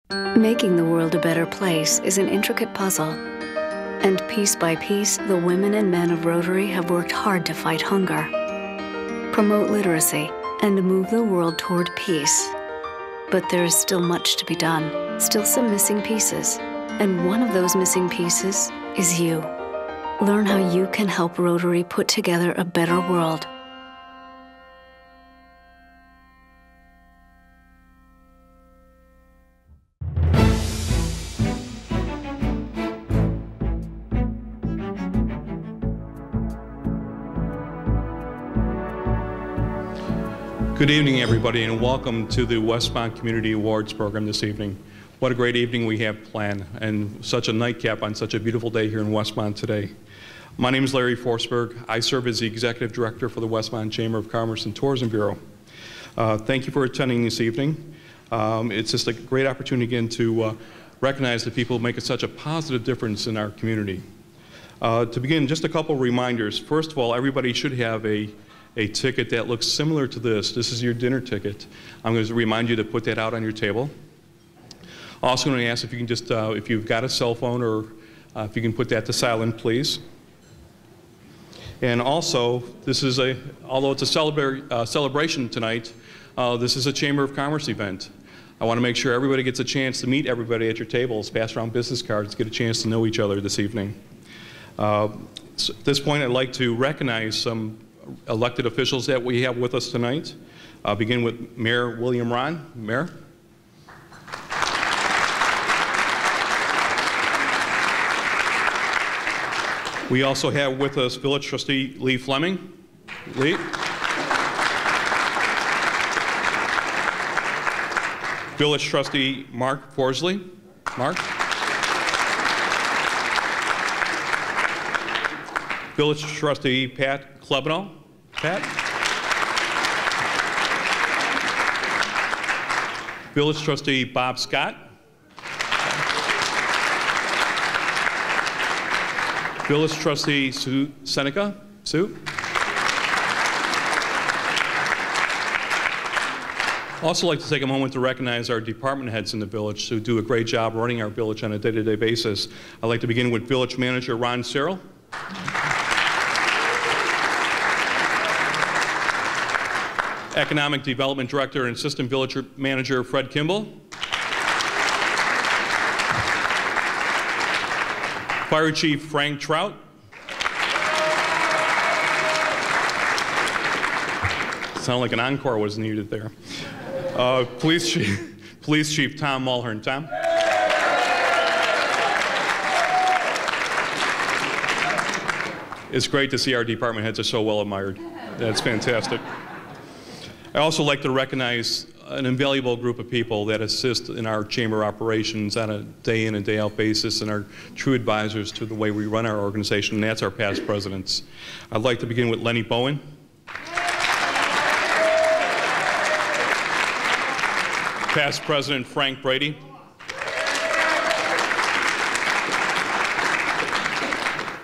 Making the world a better place is an intricate puzzle. And piece by piece, the women and men of Rotary have worked hard to fight hunger, promote literacy, and move the world toward peace. But there is still much to be done, still some missing pieces. And one of those missing pieces is you. Learn how you can help Rotary put together a better world. Good evening, everybody, and welcome to the Westmont Community Awards program this evening. What a great evening we have planned, and such a nightcap on such a beautiful day here in Westmont today. My name is Larry Forsberg. I serve as the Executive Director for the Westmont Chamber of Commerce and Tourism Bureau. Thank you for attending this evening. It's just a great opportunity again to recognize the people who make such a positive difference in our community. To begin, just a couple reminders. First of all, everybody should have a ticket that looks similar to this. This is your dinner ticket. I'm going to remind you to put that out on your table. Also going to ask if you can just, if you've got a cell phone, or if you can put that to silent, please. And also, this is although it's a celebration tonight, this is a Chamber of Commerce event. I want to make sure everybody gets a chance to meet everybody at your tables, pass around business cards, get a chance to know each other this evening. So at this point, I'd like to recognize some elected officials that we have with us tonight. I'll begin with Mayor William Ron. Mayor. We also have with us Village Trustee Lee Fleming. Lee. Village Trustee Mark Forsley. Mark. Village Trustee Pat Klebno. Pat. Village Trustee Bob Scott. Village Trustee Sue Seneca. Sue. Also like to take a moment to recognize our department heads in the village who do a great job running our village on a day-to-day basis. I'd like to begin with Village Manager Ron Searle. Economic Development Director and Assistant Village Manager Fred Kimball. Fire Chief Frank Trout. Sound like an encore was needed there. Police Chief Tom Mulhern. Tom. It's great to see our department heads are so well admired. That's fantastic. I also like to recognize an invaluable group of people that assist in our chamber operations on a day in and day out basis and are true advisors to the way we run our organization, and that's our past presidents. I'd like to begin with Lenny Bowen. Past President Frank Brady.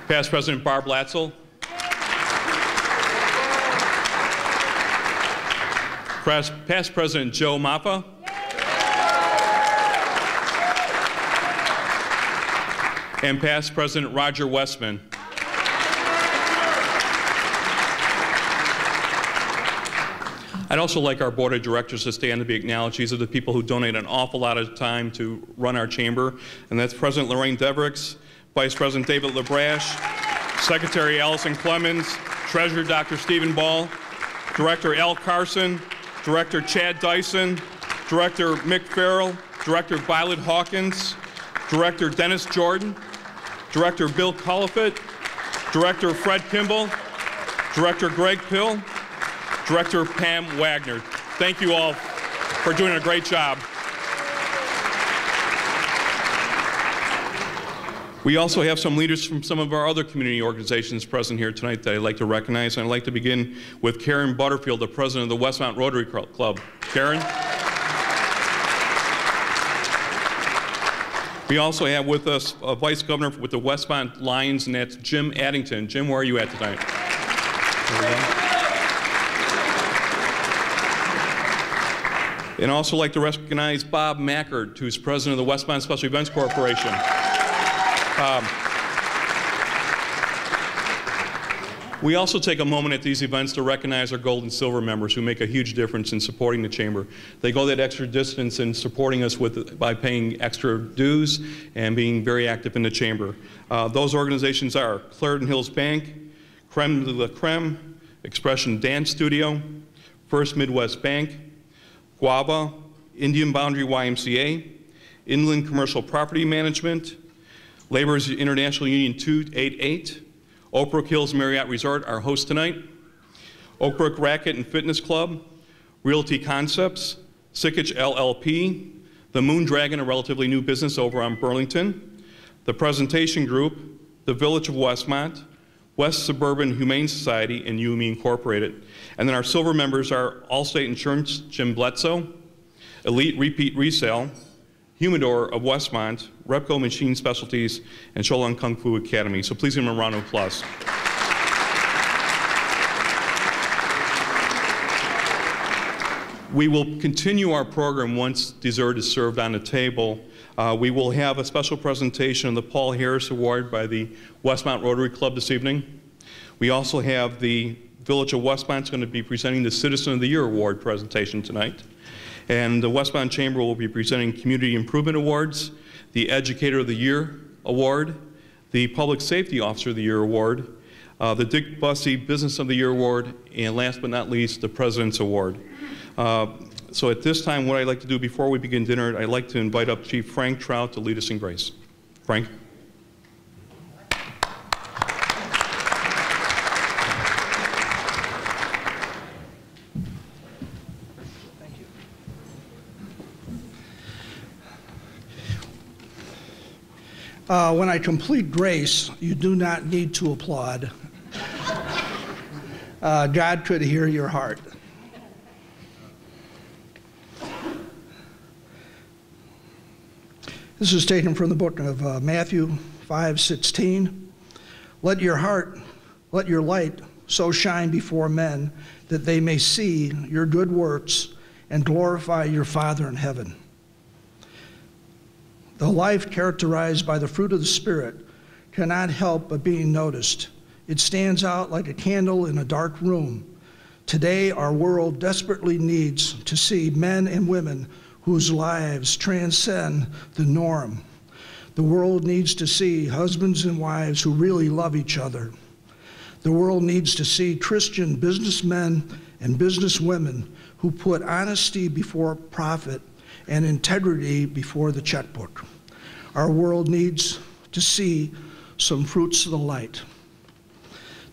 Past President Barb Latzel. Past President Joe Mappa. And past President Roger Westman. I'd also like our board of directors to stand to be acknowledged. These are the people who donate an awful lot of time to run our chamber, and that's President Lorraine Devericks, Vice President David LaBrash, Secretary Allison Clemens, Treasurer Dr. Stephen Ball, Director Al Carson, Director Chad Dyson, Director Mick Farrell, Director Violet Hawkins, Director Dennis Jordan, Director Bill Cullifit, Director Fred Kimball, Director Greg Pill, Director Pam Wagner. Thank you all for doing a great job. We also have some leaders from some of our other community organizations present here tonight that I'd like to recognize, and I'd like to begin with Karen Butterfield, the president of the Westmont Rotary Club. Karen. We also have with us a Vice Governor with the Westmont Lions, and that's Jim Addington. Jim, where are you at tonight? And also like to recognize Bob Mackert, who's president of the Westmont Special Events Corporation. We also take a moment at these events to recognize our gold and silver members who make a huge difference in supporting the Chamber. They go that extra distance in supporting us by paying extra dues and being very active in the Chamber. Those organizations are Clarendon Hills Bank, Creme de la Creme, Expression Dance Studio, First Midwest Bank, Guava, Indian Boundary YMCA, Inland Commercial Property Management, Laborers International Union 288, Oak Brook Hills Marriott Resort, our host tonight, Oak Brook Racket and Fitness Club, Realty Concepts, Sickich LLP, the Moon Dragon, a relatively new business over on Burlington, the Presentation Group, the Village of Westmont, West Suburban Humane Society, and UME Incorporated. And then our silver members are Allstate Insurance, Jim Bledsoe, Elite Repeat Resale, Humidor of Westmont, Repco Machine Specialties, and Sholan Kung Fu Academy. So please give them a round of applause. We will continue our program once dessert is served on the table. We will have a special presentation of the Paul Harris Award by the Westmont Rotary Club this evening. We also have the Village of Westmont is going to be presenting the Citizen of the Year Award presentation tonight. And the Westmont Chamber will be presenting Community Improvement Awards, the Educator of the Year Award, the Public Safety Officer of the Year Award, the Dick Bussey Business of the Year Award, and last but not least, the President's Award. So at this time, what I'd like to do before we begin dinner, I'd like to invite up Chief Frank Trout to lead us in grace. Frank. When I complete grace, you do not need to applaud. God could hear your heart. This is taken from the book of Matthew 5:16. Let your light so shine before men that they may see your good works and glorify your Father in heaven. The life characterized by the fruit of the Spirit cannot help but being noticed. It stands out like a candle in a dark room. Today, our world desperately needs to see men and women whose lives transcend the norm. The world needs to see husbands and wives who really love each other. The world needs to see Christian businessmen and businesswomen who put honesty before profit and integrity before the checkbook. Our world needs to see some fruits of the light.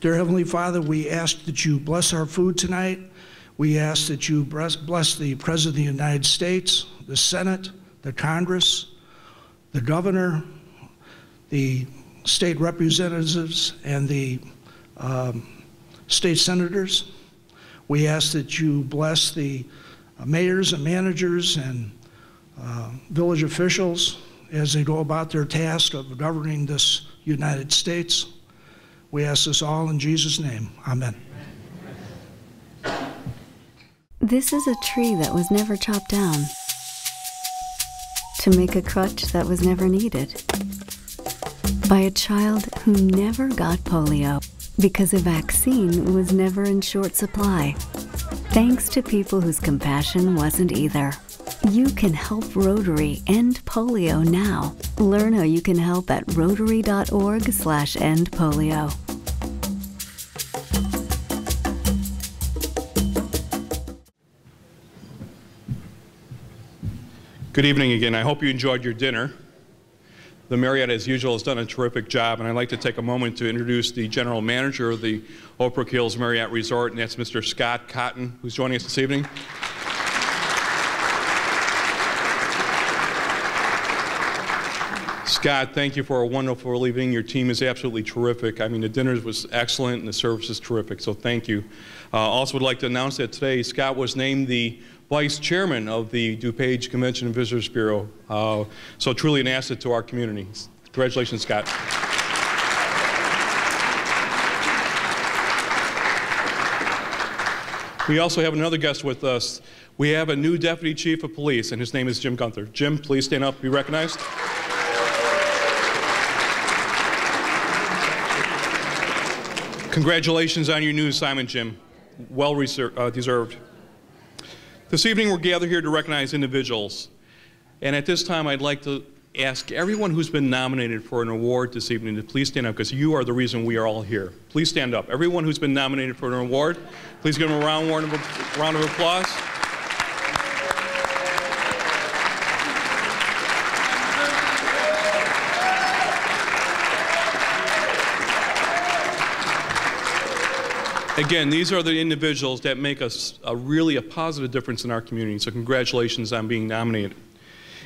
Dear Heavenly Father, we ask that you bless our food tonight. We ask that you bless the President of the United States, the Senate, the Congress, the governor, the state representatives, and the state senators. We ask that you bless the mayors and managers and village officials as they go about their task of governing this United States. We ask this all in Jesus' name. Amen. This is a tree that was never chopped down to make a crutch that was never needed by a child who never got polio because a vaccine was never in short supply. Thanks to people whose compassion wasn't either. You can help Rotary end polio now. Learn how you can help at rotary.org/endpolio. Good evening again. I hope you enjoyed your dinner. The Marriott, as usual, has done a terrific job, and I'd like to take a moment to introduce the general manager of the Oak Brook Hills Marriott Resort, and that's Mr. Scott Cotton, who's joining us this evening. Scott, thank you for a wonderful evening. Your team is absolutely terrific. I mean, the dinner was excellent and the service is terrific, so thank you. Also would like to announce that today Scott was named the Vice Chairman of the DuPage Convention and Visitors Bureau. So truly an asset to our community. Congratulations, Scott. We also have another guest with us. We have a new Deputy Chief of Police, and his name is Jim Gunther. Jim, please stand up, be recognized. Congratulations on your new assignment, Jim. Well deserved. This evening we're gathered here to recognize individuals. And at this time I'd like to ask everyone who's been nominated for an award this evening to please stand up, because you are the reason we are all here. Please stand up. Everyone who's been nominated for an award, please give them a round of applause. Again, these are the individuals that make us really a positive difference in our community, so congratulations on being nominated.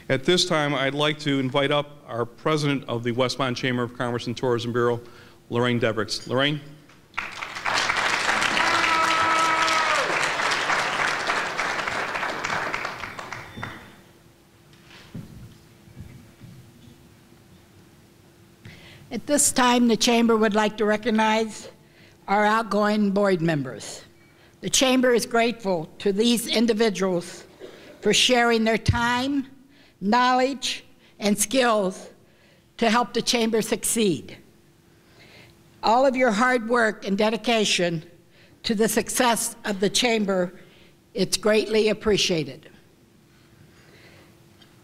At this time, I'd like to invite up our president of the Westmont Chamber of Commerce and Tourism Bureau, Lorraine Debricks. Lorraine? At this time, the Chamber would like to recognize our outgoing board members. The Chamber is grateful to these individuals for sharing their time, knowledge, and skills to help the Chamber succeed. All of your hard work and dedication to the success of the Chamber, it's greatly appreciated.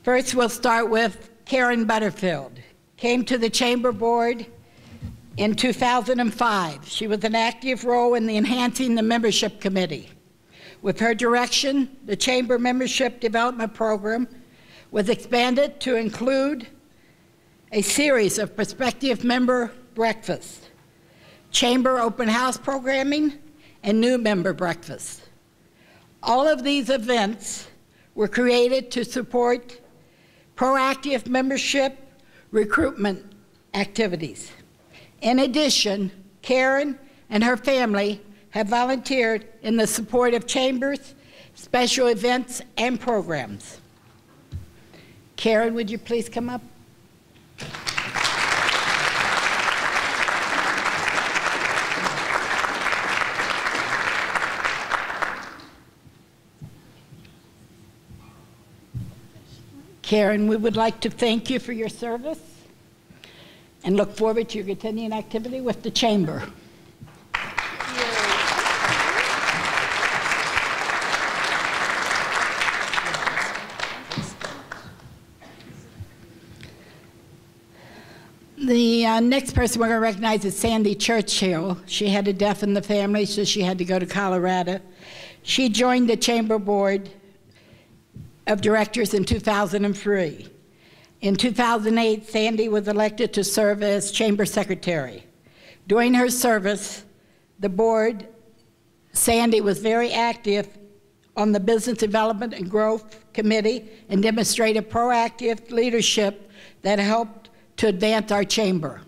First, we'll start with Karen Butterfield. Came to the Chamber Board in 2005. She was an active role in the Enhancing the Membership Committee. With her direction, the Chamber Membership Development Program was expanded to include a series of prospective member breakfasts, Chamber open house programming, and new member breakfasts. All of these events were created to support proactive membership recruitment activities. In addition, Karen and her family have volunteered in the support of Chambers, special events, and programs. Karen, would you please come up? Karen, we would like to thank you for your service and look forward to your continuing activity with the Chamber. The next person we're going to recognize is Sandy Churchill. She had a death in the family, so she had to go to Colorado. She joined the Chamber Board of Directors in 2003. In 2008, Sandy was elected to serve as Chamber Secretary. During her service, the board, Sandy was very active on the Business Development and Growth Committee and demonstrated proactive leadership that helped to advance our Chamber.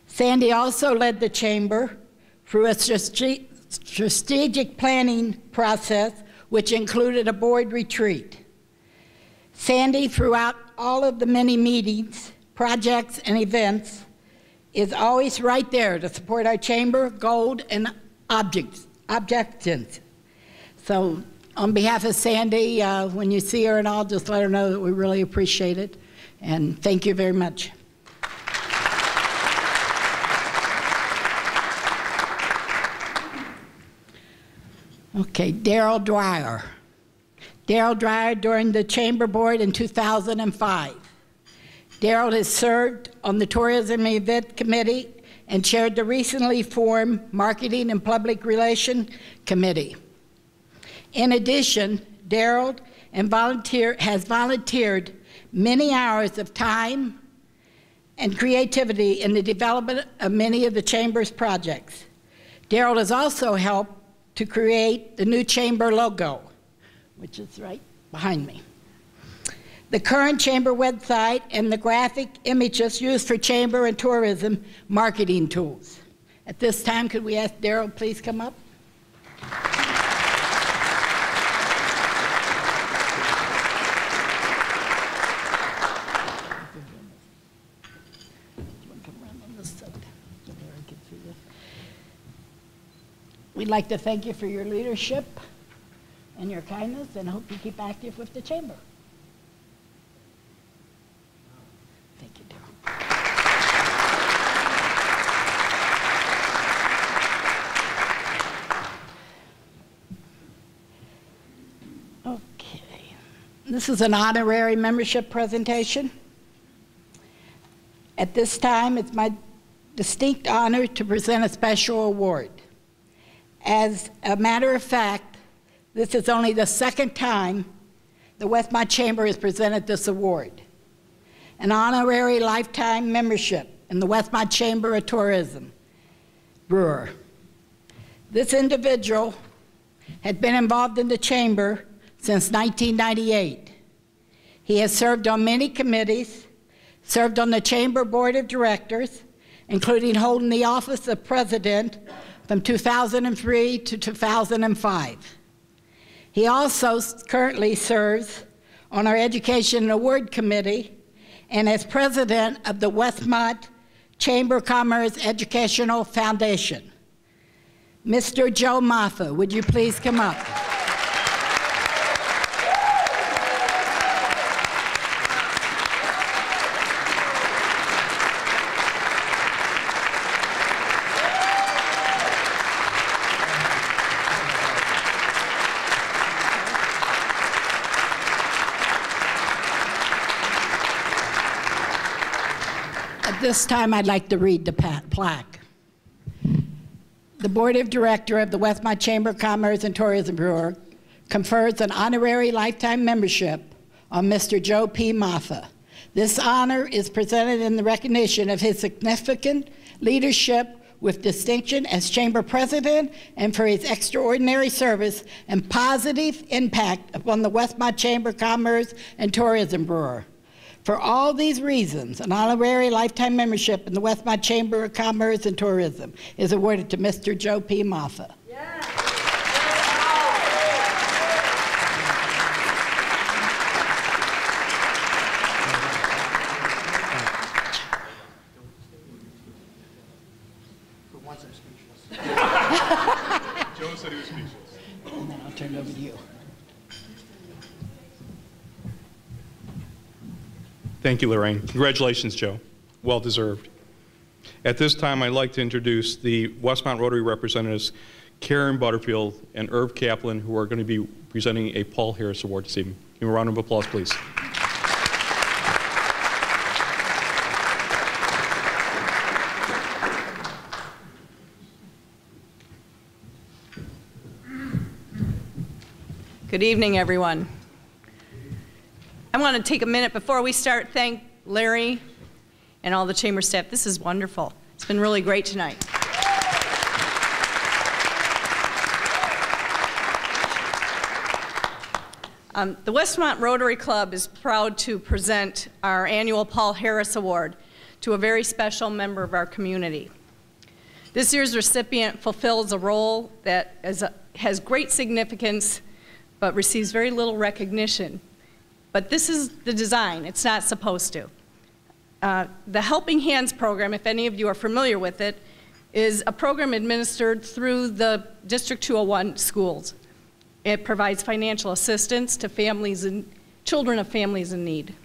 Sandy also led the Chamber through a strategic planning process, which included a board retreat. Sandy, throughout all of the many meetings, projects, and events, is always right there to support our Chamber goals and objectives. So on behalf of Sandy, when you see her and all, just let her know that we really appreciate it. And thank you very much. Okay, Daryl Dwyer. Daryl Dwyer joined the Chamber Board in 2005. Daryl has served on the Tourism and Event Committee and chaired the recently formed Marketing and Public Relations Committee. In addition, Daryl has volunteered many hours of time and creativity in the development of many of the Chamber's projects. Daryl has also helped to create the new Chamber logo, which is right behind me. The current Chamber website and the graphic images used for Chamber and tourism marketing tools. At this time, could we ask Daryl please come up? We'd like to thank you for your leadership and your kindness, and hope you keep active with the chamber. Thank you, Daryl. Okay. This is an honorary membership presentation. At this time, it's my distinct honor to present a special award. As a matter of fact, this is only the second time the Westmont Chamber has presented this award. An honorary lifetime membership in the Westmont Chamber of Tourism, Brewer. This individual had been involved in the Chamber since 1998. He has served on many committees, served on the Chamber Board of Directors, including holding the office of President from 2003 to 2005. He also currently serves on our Education and Award Committee and as President of the Westmont Chamber of Commerce Educational Foundation. Mr. Joe Maffa, would you please come up? At this time, I'd like to read the plaque. The Board of Directors of the Westmont Chamber of Commerce and Tourism Bureau confers an honorary lifetime membership on Mr. Joe P. Maffa. This honor is presented in the recognition of his significant leadership with distinction as Chamber President and for his extraordinary service and positive impact upon the Westmont Chamber of Commerce and Tourism Bureau. For all these reasons, an honorary lifetime membership in the Westmont Chamber of Commerce and Tourism is awarded to Mr. Joe P. Maffa. Yeah. Joe said he was speechless. And then I'll turn it over to you. Thank you, Lorraine. Congratulations, Joe. Well deserved. At this time, I'd like to introduce the Westmont Rotary representatives, Karen Butterfield and Irv Kaplan, who are going to be presenting a Paul Harris Award this evening. Give them a round of applause, please. Good evening, everyone. I want to take a minute before we start, thank Larry and all the chamber staff. This is wonderful. It's been really great tonight. The Westmont Rotary Club is proud to present our annual Paul Harris Award to a very special member of our community. This year's recipient fulfills a role that has great significance but receives very little recognition. But this is the design. It's not supposed to. The Helping Hands program, if any of you are familiar with it, is a program administered through the District 201 schools. It provides financial assistance to families and children of families in need.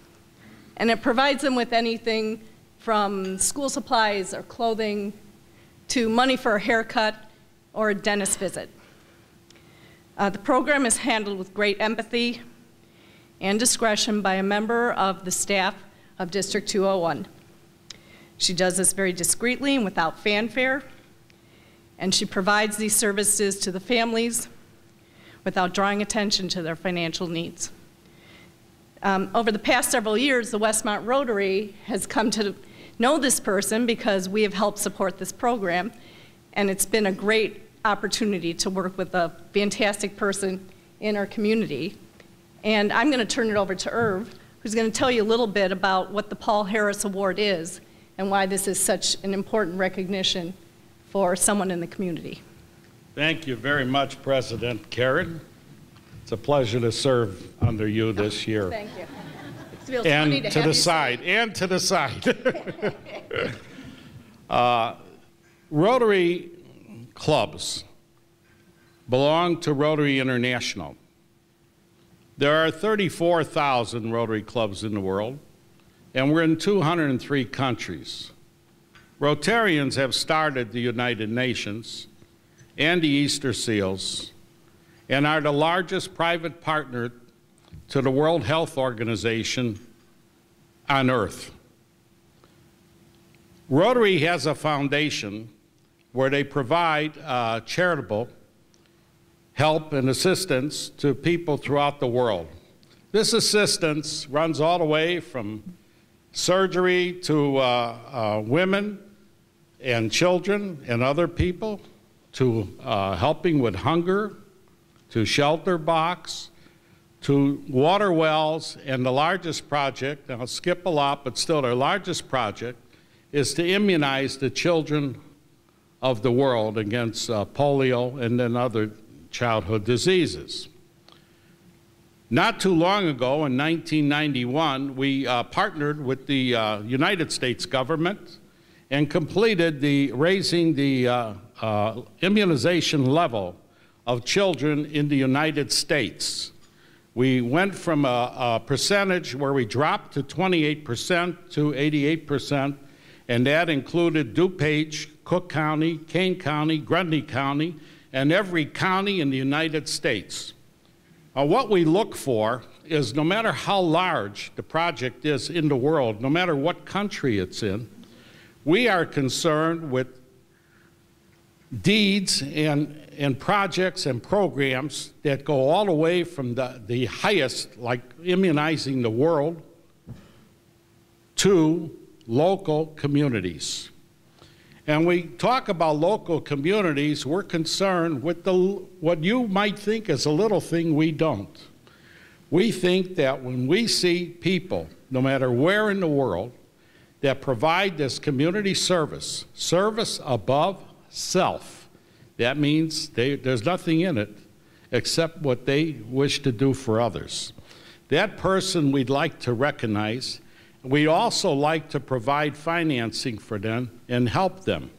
And it provides them with anything from school supplies or clothing to money for a haircut or a dentist visit. The program is handled with great empathy and discretion by a member of the staff of District 201. She does this very discreetly and without fanfare, and she provides these services to the families without drawing attention to their financial needs. Over the past several years, the Westmont Rotary has come to know this person because we have helped support this program, and it's been a great opportunity to work with a fantastic person in our community. And I'm going to turn it over to Irv, who's going to tell you a little bit about what the Paul Harris Award is and why this is such an important recognition for someone in the community. Thank you very much, President Karen. It's a pleasure to serve under you this year. Thank you. It feels funny to to have the you side, say. and to the side. Rotary clubs belong to Rotary International. There are 34,000 Rotary clubs in the world, and we're in 203 countries. Rotarians have started the United Nations and the Easter Seals and are the largest private partner to the World Health Organization on Earth. Rotary has a foundation where they provide charitable help and assistance to people throughout the world. This assistance runs all the way from surgery to women and children and other people, to helping with hunger, to shelter box, to water wells, and the largest project, and I'll skip a lot, but still their largest project, is to immunize the children of the world against polio and then other childhood diseases. Not too long ago, in 1991, we partnered with the United States government and completed raising the immunization level of children in the United States. We went from a percentage where we dropped to 28% to 88%, and that included DuPage, Cook County, Kane County, Grundy County, and every county in the United States. What we look for is, no matter how large the project is in the world, no matter what country it's in, we are concerned with deeds and projects and programs that go all the way from the highest, like immunizing the world, to local communities. And we talk about local communities, we're concerned with what you might think is a little thing we don't. We think that when we see people, no matter where in the world, that provide this community service above self, that means there's nothing in it except what they wish to do for others. That person we'd like to recognize. We'd also like to provide financing for them and help them.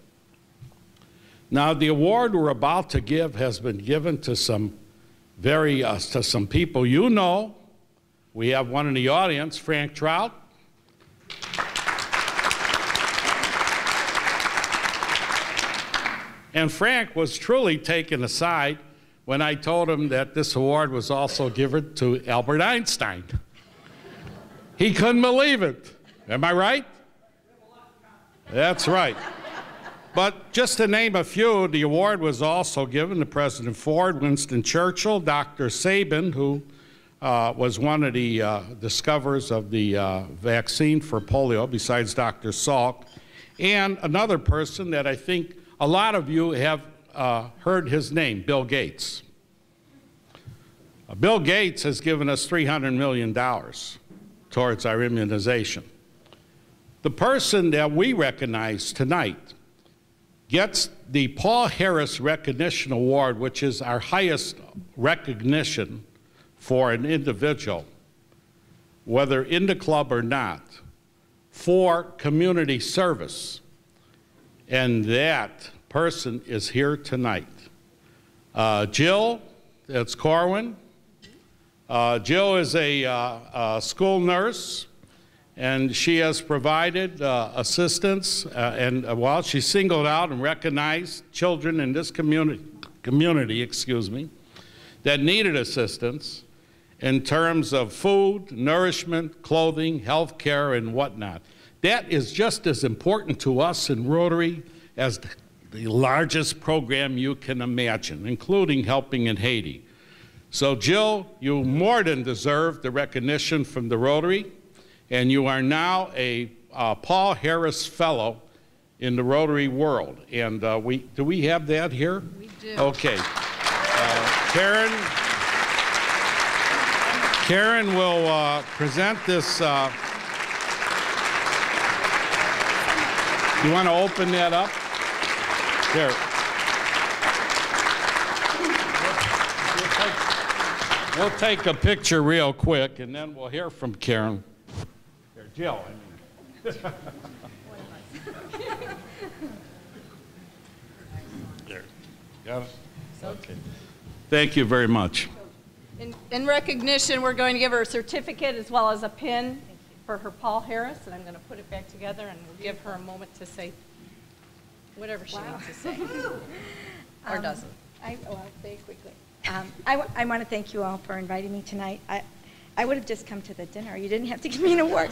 Now, the award we're about to give has been given to some people you know. We have one in the audience, Frank Trout. And Frank was truly taken aside when I told him that this award was also given to Albert Einstein. He couldn't believe it. Am I right? That's right. But just to name a few, the award was also given to President Ford, Winston Churchill, Dr. Sabin, who was one of the discoverers of the vaccine for polio, besides Dr. Salk, and another person that I think a lot of you have heard his name, Bill Gates. Bill Gates has given us $300 million towards our immunization. The person that we recognize tonight gets the Paul Harris Recognition Award, which is our highest recognition for an individual, whether in the club or not, for community service. And that person is here tonight. Jill, that's Corwin. Jill is a school nurse, and she has provided assistance, and she singled out and recognized children in this community, that needed assistance in terms of food, nourishment, clothing, health care, and whatnot. That is just as important to us in Rotary as the largest program you can imagine, including helping in Haiti. So Jill, you more than deserve the recognition from the Rotary, and you are now a Paul Harris Fellow in the Rotary world. And do we have that here? We do. Okay. Karen will present this. You want to open that up? There. We'll take a picture real quick, and then we'll hear from Karen. There, Jill, I mean. There. Got it? Okay. Thank you very much. In recognition, we're going to give her a certificate as well as a pin for her Paul Harris, and I'm going to put it back together, and we'll give her a moment to say whatever she wants to say, or doesn't. I'll say quickly. I want to thank you all for inviting me tonight. I would have just come to the dinner. You didn't have to give me an award.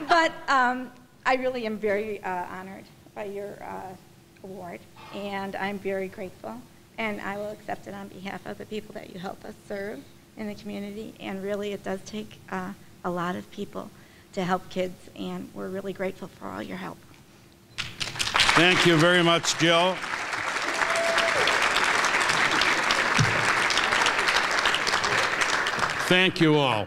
But I really am very honored by your award, and I'm very grateful. And I will accept it on behalf of the people that you help us serve in the community. And really, it does take a lot of people to help kids, and we're really grateful for all your help. Thank you very much, Jill. Thank you all.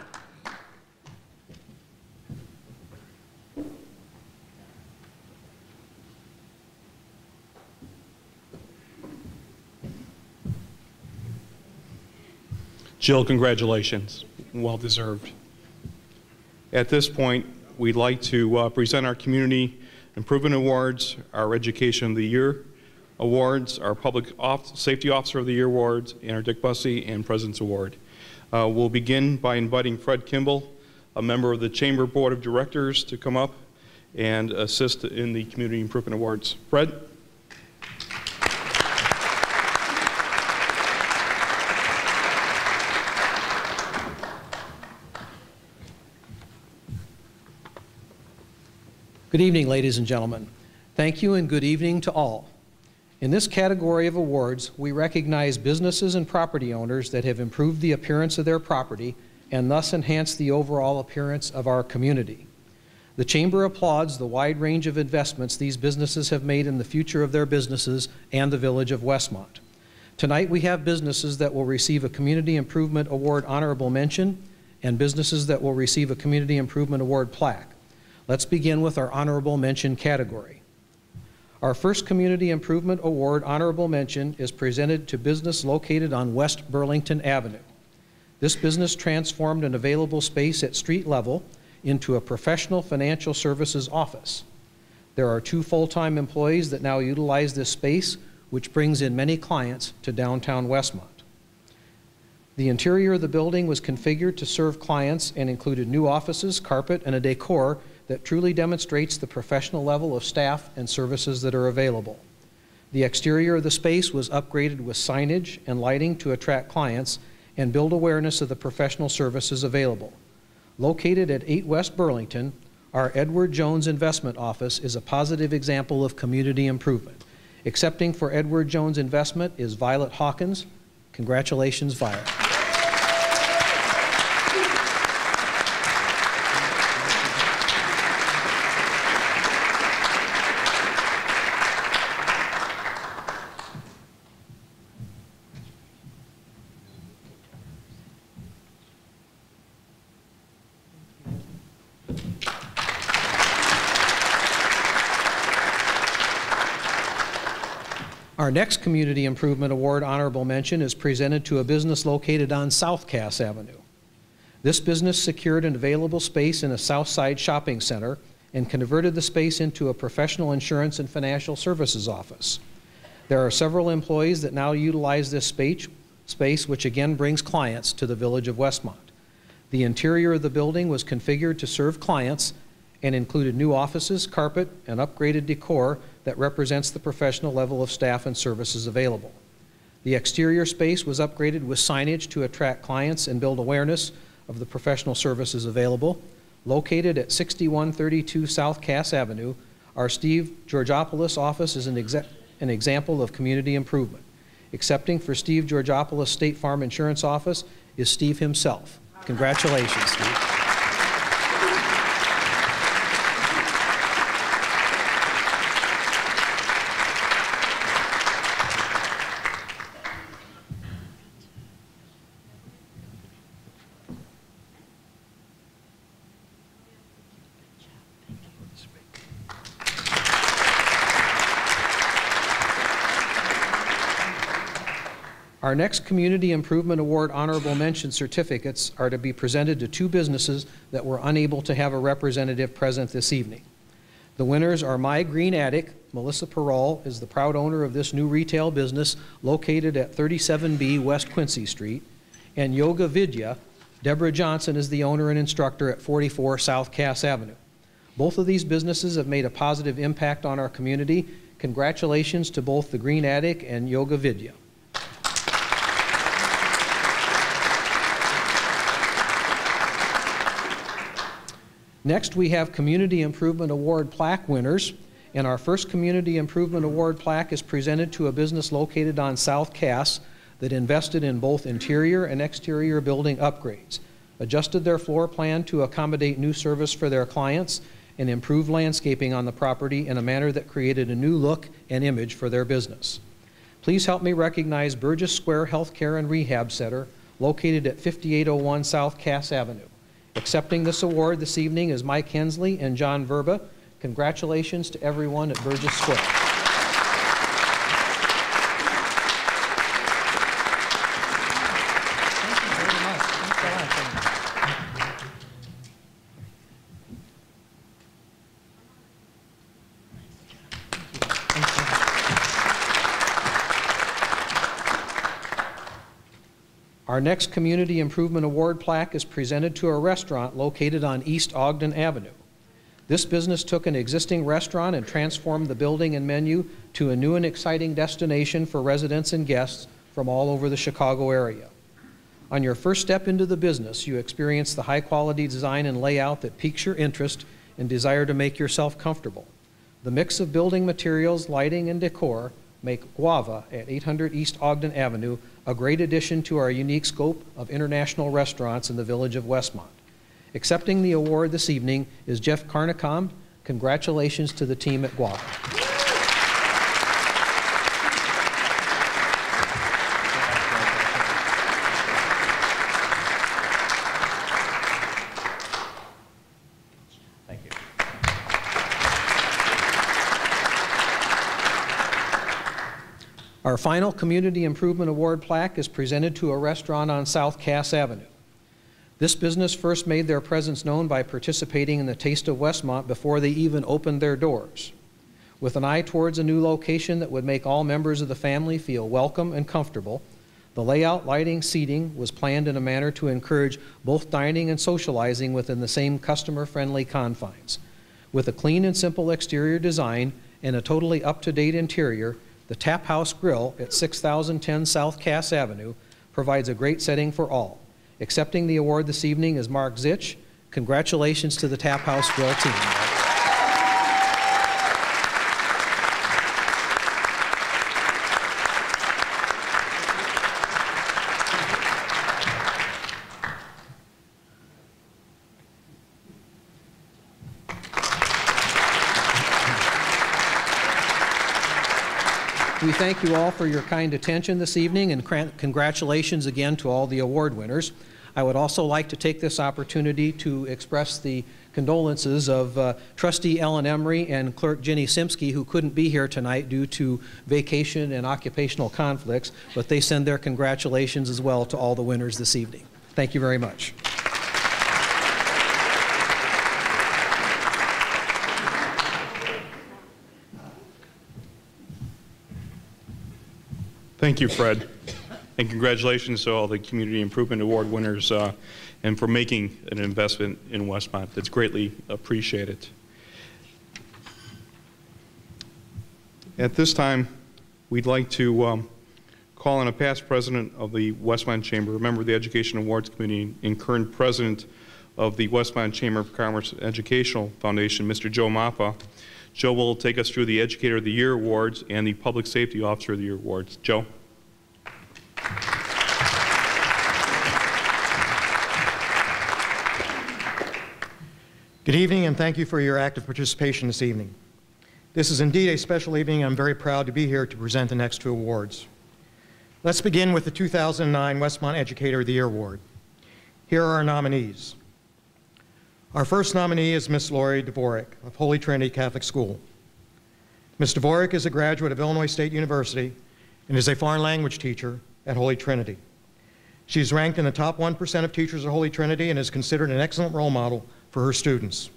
Jill, congratulations. Well deserved. At this point, we'd like to present our Community Improvement Awards, our Education of the Year Awards, our Public Safety Officer of the Year Awards, and our Dick Bussey and President's Award. We'll begin by inviting Fred Kimball, a member of the Chamber Board of Directors, to come up and assist in the Community Improvement Awards. Fred? Good evening, ladies and gentlemen. Thank you and good evening to all. In this category of awards, we recognize businesses and property owners that have improved the appearance of their property and thus enhanced the overall appearance of our community. The Chamber applauds the wide range of investments these businesses have made in the future of their businesses and the village of Westmont. Tonight we have businesses that will receive a Community Improvement Award honorable mention and businesses that will receive a Community Improvement Award plaque. Let's begin with our honorable mention category. Our first Community Improvement Award honorable mention is presented to business located on West Burlington Avenue. This business transformed an available space at street level into a professional financial services office. There are 2 full-time employees that now utilize this space, which brings in many clients to downtown Westmont. The interior of the building was configured to serve clients and included new offices, carpet, and a decor that truly demonstrates the professional level of staff and services that are available. The exterior of the space was upgraded with signage and lighting to attract clients and build awareness of the professional services available. Located at 8 West Burlington, our Edward Jones Investment Office is a positive example of community improvement. Accepting for Edward Jones Investment is Violet Hawkins. Congratulations, Violet. Our next Community Improvement Award honorable mention is presented to a business located on South Cass Avenue. This business secured an available space in a South Side shopping center and converted the space into a professional insurance and financial services office. There are several employees that now utilize this space, which again brings clients to the village of Westmont. The interior of the building was configured to serve clients and included new offices, carpet, and upgraded decor that represents the professional level of staff and services available. The exterior space was upgraded with signage to attract clients and build awareness of the professional services available. Located at 6132 South Cass Avenue, our Steve Georgopoulos office is an example of community improvement. Accepting for Steve Georgopoulos State Farm Insurance Office is Steve himself. Congratulations, Steve. Our next Community Improvement Award honorable mention certificates are to be presented to 2 businesses that were unable to have a representative present this evening. The winners are My Green Attic. Melissa Perol is the proud owner of this new retail business located at 37B West Quincy Street. and Yoga Vidya. Deborah Johnson is the owner and instructor at 44 South Cass Avenue. Both of these businesses have made a positive impact on our community. Congratulations to both the Green Attic and Yoga Vidya. Next, we have Community Improvement Award plaque winners, and our first Community Improvement Award plaque is presented to a business located on South Cass that invested in both interior and exterior building upgrades, adjusted their floor plan to accommodate new service for their clients, and improved landscaping on the property in a manner that created a new look and image for their business. Please help me recognize Burgess Square Healthcare and Rehab Center, located at 5801 South Cass Avenue. Accepting this award this evening is Mike Hensley and John Verba. Congratulations to everyone at Burgess Square. Our next Community Improvement Award plaque is presented to a restaurant located on East Ogden Avenue. This business took an existing restaurant and transformed the building and menu to a new and exciting destination for residents and guests from all over the Chicago area. On your first step into the business, you experience the high-quality design and layout that piques your interest and desire to make yourself comfortable. The mix of building materials, lighting, and decor make Guava at 800 East Ogden Avenue a great addition to our unique scope of international restaurants in the village of Westmont. Accepting the award this evening is Jeff Carnicom. Congratulations to the team at Guava. Thank you. Our final Community Improvement Award plaque is presented to a restaurant on South Cass Avenue. This business first made their presence known by participating in the Taste of Westmont before they even opened their doors. With an eye towards a new location that would make all members of the family feel welcome and comfortable, the layout, lighting, seating was planned in a manner to encourage both dining and socializing within the same customer-friendly confines. With a clean and simple exterior design and a totally up-to-date interior, the Tap House Grill at 6010 South Cass Avenue provides a great setting for all. Accepting the award this evening is Mark Zitch. Congratulations to the Tap House Grill team. We thank you all for your kind attention this evening, and congratulations again to all the award winners. I would also like to take this opportunity to express the condolences of Trustee Ellen Emery and Clerk Jenny Simsky, who couldn't be here tonight due to vacation and occupational conflicts, but they send their congratulations as well to all the winners this evening. Thank you very much. Thank you, Fred, and congratulations to all the Community Improvement Award winners and for making an investment in Westmont. That's greatly appreciated. At this time, we'd like to call on a past president of the Westmont Chamber, a member of the Education Awards Committee, and current president of the Westmont Chamber of Commerce Educational Foundation, Mr. Joe Mappa. Joe will take us through the Educator of the Year Awards and the Public Safety Officer of the Year Awards. Joe. Good evening, and thank you for your active participation this evening. This is indeed a special evening. I'm very proud to be here to present the next two awards. Let's begin with the 2009 Westmont Educator of the Year Award. Here are our nominees. Our first nominee is Miss Lori Dvorak of Holy Trinity Catholic School. Ms. Dvorak is a graduate of Illinois State University and is a foreign language teacher at Holy Trinity. She is ranked in the top 1% of teachers at Holy Trinity and is considered an excellent role model for her students.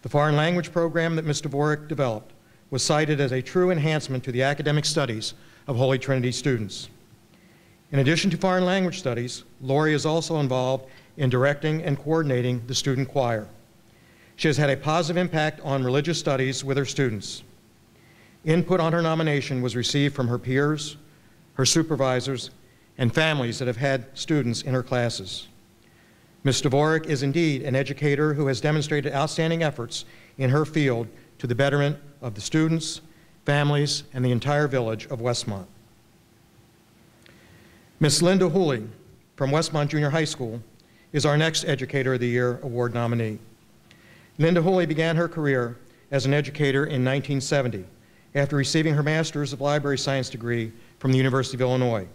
The foreign language program that Ms. Dvorak developed was cited as a true enhancement to the academic studies of Holy Trinity students. In addition to foreign language studies, Lori is also involved in directing and coordinating the student choir. She has had a positive impact on religious studies with her students. Input on her nomination was received from her peers, her supervisors, and families that have had students in her classes. Ms. Dvorak is indeed an educator who has demonstrated outstanding efforts in her field to the betterment of the students, families, and the entire village of Westmont. Ms. Linda Hooley from Westmont Junior High School is our next Educator of the Year award nominee. Linda Hooley began her career as an educator in 1970 after receiving her Master's of Library Science degree from the University of Illinois.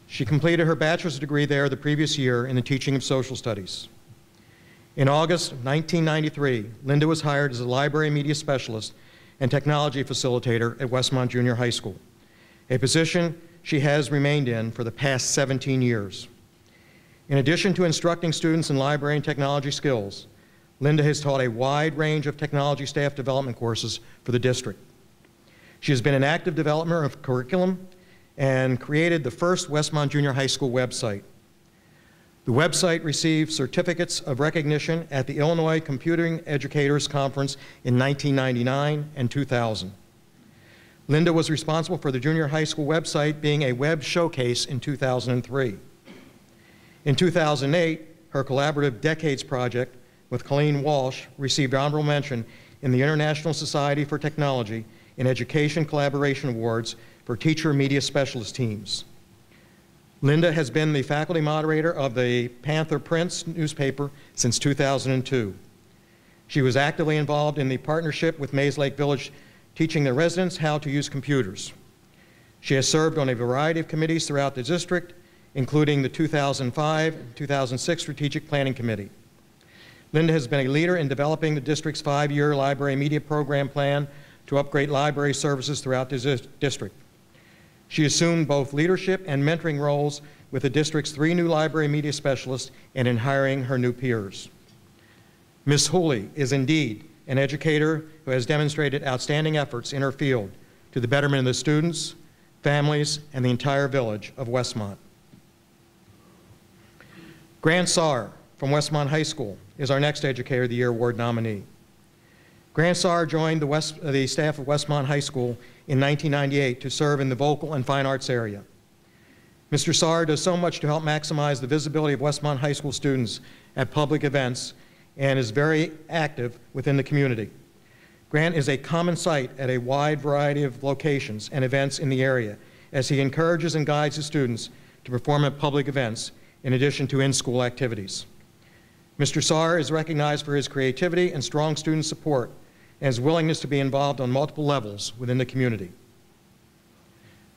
She completed her bachelor's degree there the previous year in the teaching of social studies. In August of 1993, Linda was hired as a library media specialist and technology facilitator at Westmont Junior High School, a position she has remained in for the past 17 years. In addition to instructing students in library and technology skills, Linda has taught a wide range of technology staff development courses for the district. She has been an active developer of curriculum and created the first Westmont Junior High School website. The website received certificates of recognition at the Illinois Computing Educators Conference in 1999 and 2000. Linda was responsible for the junior high school website being a web showcase in 2003. In 2008, her collaborative Decades project with Colleen Walsh received honorable mention in the International Society for Technology in Education Collaboration Awards for teacher media specialist teams. Linda has been the faculty moderator of the Panther Prince newspaper since 2002. She was actively involved in the partnership with Mays Lake Village, teaching their residents how to use computers. She has served on a variety of committees throughout the district, including the 2005 and 2006 Strategic Planning Committee. Linda has been a leader in developing the district's 5-year library media program plan to upgrade library services throughout the district. She assumed both leadership and mentoring roles with the district's 3 new library media specialists and in hiring her new peers. Ms. Hooley is indeed an educator who has demonstrated outstanding efforts in her field to the betterment of the students, families, and the entire village of Westmont. Grant Saar from Westmont High School is our next Educator of the Year award nominee. Grant Saar joined the staff of Westmont High School in 1998 to serve in the vocal and fine arts area. Mr. Saar does so much to help maximize the visibility of Westmont High School students at public events and is very active within the community. Grant is a common sight at a wide variety of locations and events in the area as he encourages and guides his students to perform at public events in addition to in-school activities. Mr. Saar is recognized for his creativity and strong student support and his willingness to be involved on multiple levels within the community.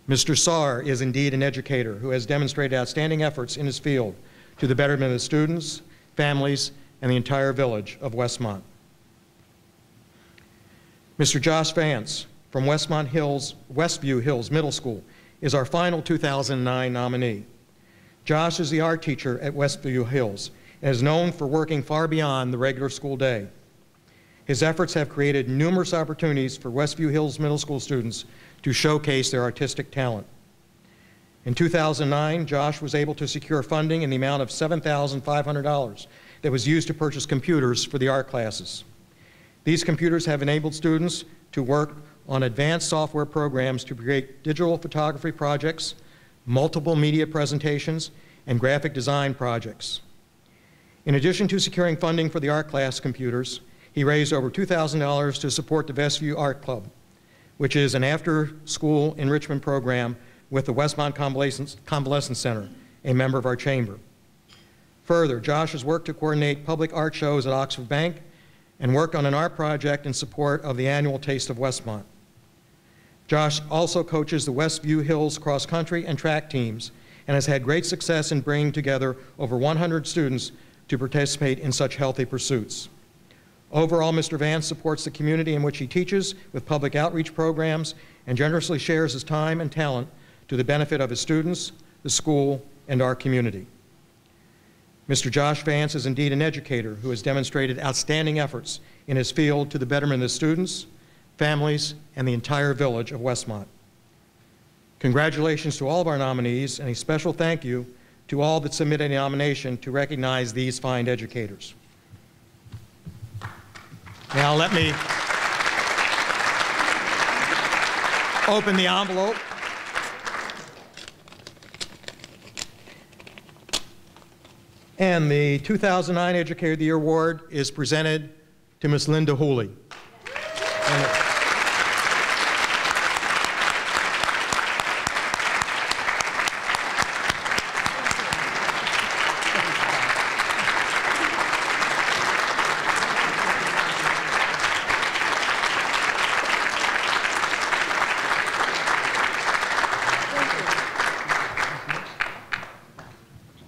Mr. Saar is indeed an educator who has demonstrated outstanding efforts in his field to the betterment of the students, families, and the entire village of Westmont. Mr. Josh Vance from Westview Hills Middle School is our final 2009 nominee. Josh is the art teacher at Westview Hills and is known for working far beyond the regular school day. His efforts have created numerous opportunities for Westview Hills Middle School students to showcase their artistic talent. In 2009, Josh was able to secure funding in the amount of $7,500 that was used to purchase computers for the art classes. These computers have enabled students to work on advanced software programs to create digital photography projects, multiple media presentations, and graphic design projects. In addition to securing funding for the art class computers, he raised over $2,000 to support the Westview Art Club, which is an after-school enrichment program with the Westmont Convalescent Center, a member of our chamber. Further, Josh has worked to coordinate public art shows at Oxford Bank and worked on an art project in support of the annual Taste of Westmont. Josh also coaches the Westview Hills cross country and track teams and has had great success in bringing together over 100 students to participate in such healthy pursuits. Overall, Mr. Vance supports the community in which he teaches with public outreach programs and generously shares his time and talent to the benefit of his students, the school, and our community. Mr. Josh Vance is indeed an educator who has demonstrated outstanding efforts in his field to the betterment of the students, families, and the entire village of Westmont. Congratulations to all of our nominees, and a special thank you to all that submitted a nomination to recognize these fine educators. Now let me open the envelope. And the 2009 Educator of the Year Award is presented to Ms. Linda Hooley.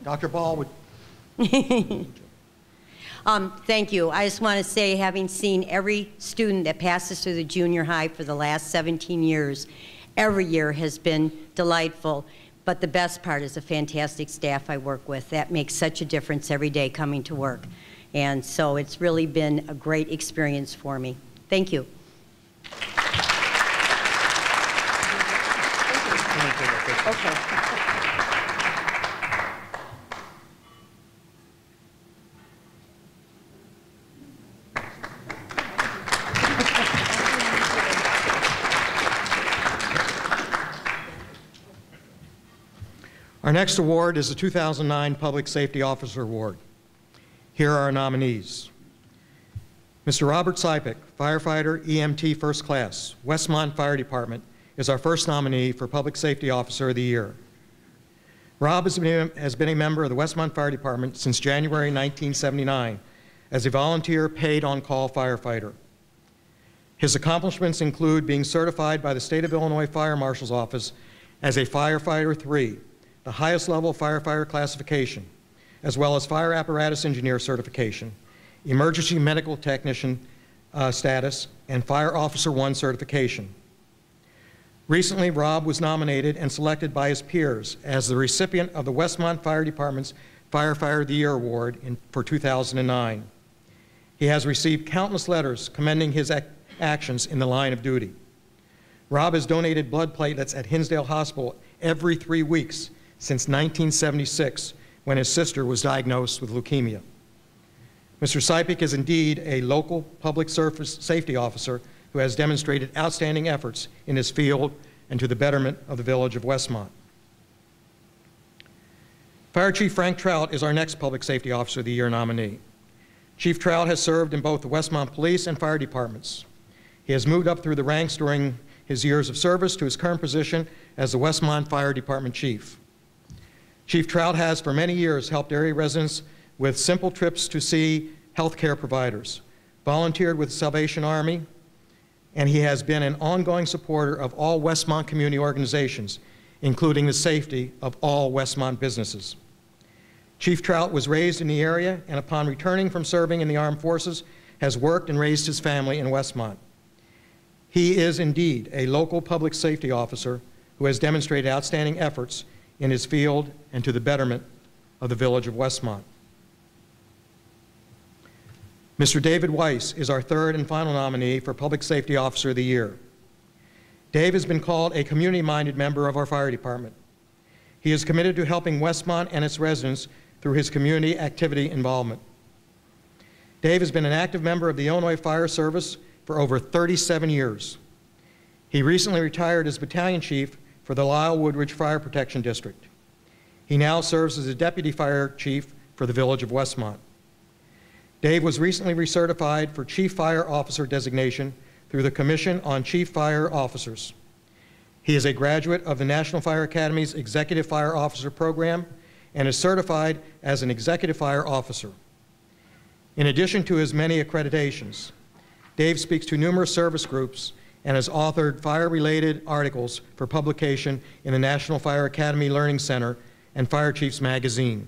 Dr. Ball would. Thank you. I just want to say, having seen every student that passes through the junior high for the last 17 years, every year has been delightful. But the best part is the fantastic staff I work with. That makes such a difference every day coming to work. And so it's really been a great experience for me. Thank you. Okay. Our next award is the 2009 Public Safety Officer Award. Here are our nominees. Mr. Robert Sipek, firefighter, EMT First Class, Westmont Fire Department, is our first nominee for Public Safety Officer of the Year. Rob has been a member of the Westmont Fire Department since January 1979 as a volunteer paid on-call firefighter. His accomplishments include being certified by the State of Illinois Fire Marshal's Office as a Firefighter 3, the highest level of firefighter classification, as well as Fire Apparatus Engineer certification, Emergency Medical Technician status, and Fire Officer 1 certification. Recently, Rob was nominated and selected by his peers as the recipient of the Westmont Fire Department's Firefighter of the Year Award for 2009. He has received countless letters commending his actions in the line of duty. Rob has donated blood platelets at Hinsdale Hospital every 3 weeks since 1976, when his sister was diagnosed with leukemia. Mr. Sipek is indeed a local public safety officer who has demonstrated outstanding efforts in his field and to the betterment of the village of Westmont. Fire Chief Frank Trout is our next Public Safety Officer of the Year nominee. Chief Trout has served in both the Westmont Police and Fire Departments. He has moved up through the ranks during his years of service to his current position as the Westmont Fire Department Chief. Chief Trout has for many years helped area residents with simple trips to see health care providers, volunteered with the Salvation Army, and he has been an ongoing supporter of all Westmont community organizations, including the safety of all Westmont businesses. Chief Trout was raised in the area, and upon returning from serving in the armed forces, has worked and raised his family in Westmont. He is indeed a local public safety officer who has demonstrated outstanding efforts in his field and to the betterment of the village of Westmont. Mr. David Weiss is our third and final nominee for Public Safety Officer of the Year. Dave has been called a community-minded member of our fire department. He is committed to helping Westmont and its residents through his community activity involvement. Dave has been an active member of the Illinois Fire Service for over 37 years. He recently retired as battalion chief for the Lisle-Woodridge Fire Protection District. He now serves as a deputy fire chief for the village of Westmont. Dave was recently recertified for Chief Fire Officer designation through the Commission on Chief Fire Officers. He is a graduate of the National Fire Academy's Executive Fire Officer Program and is certified as an Executive Fire Officer. In addition to his many accreditations, Dave speaks to numerous service groups and has authored fire-related articles for publication in the National Fire Academy Learning Center and Fire Chiefs Magazine.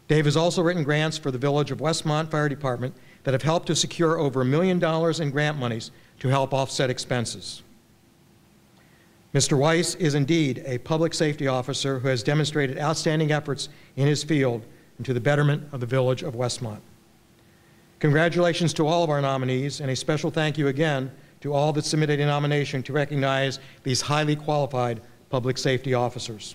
Dave has also written grants for the Village of Westmont Fire Department that have helped to secure over $1 million in grant monies to help offset expenses. Mr. Weiss is indeed a public safety officer who has demonstrated outstanding efforts in his field and to the betterment of the Village of Westmont. Congratulations to all of our nominees, and a special thank you again to all that submitted a nomination to recognize these highly qualified public safety officers.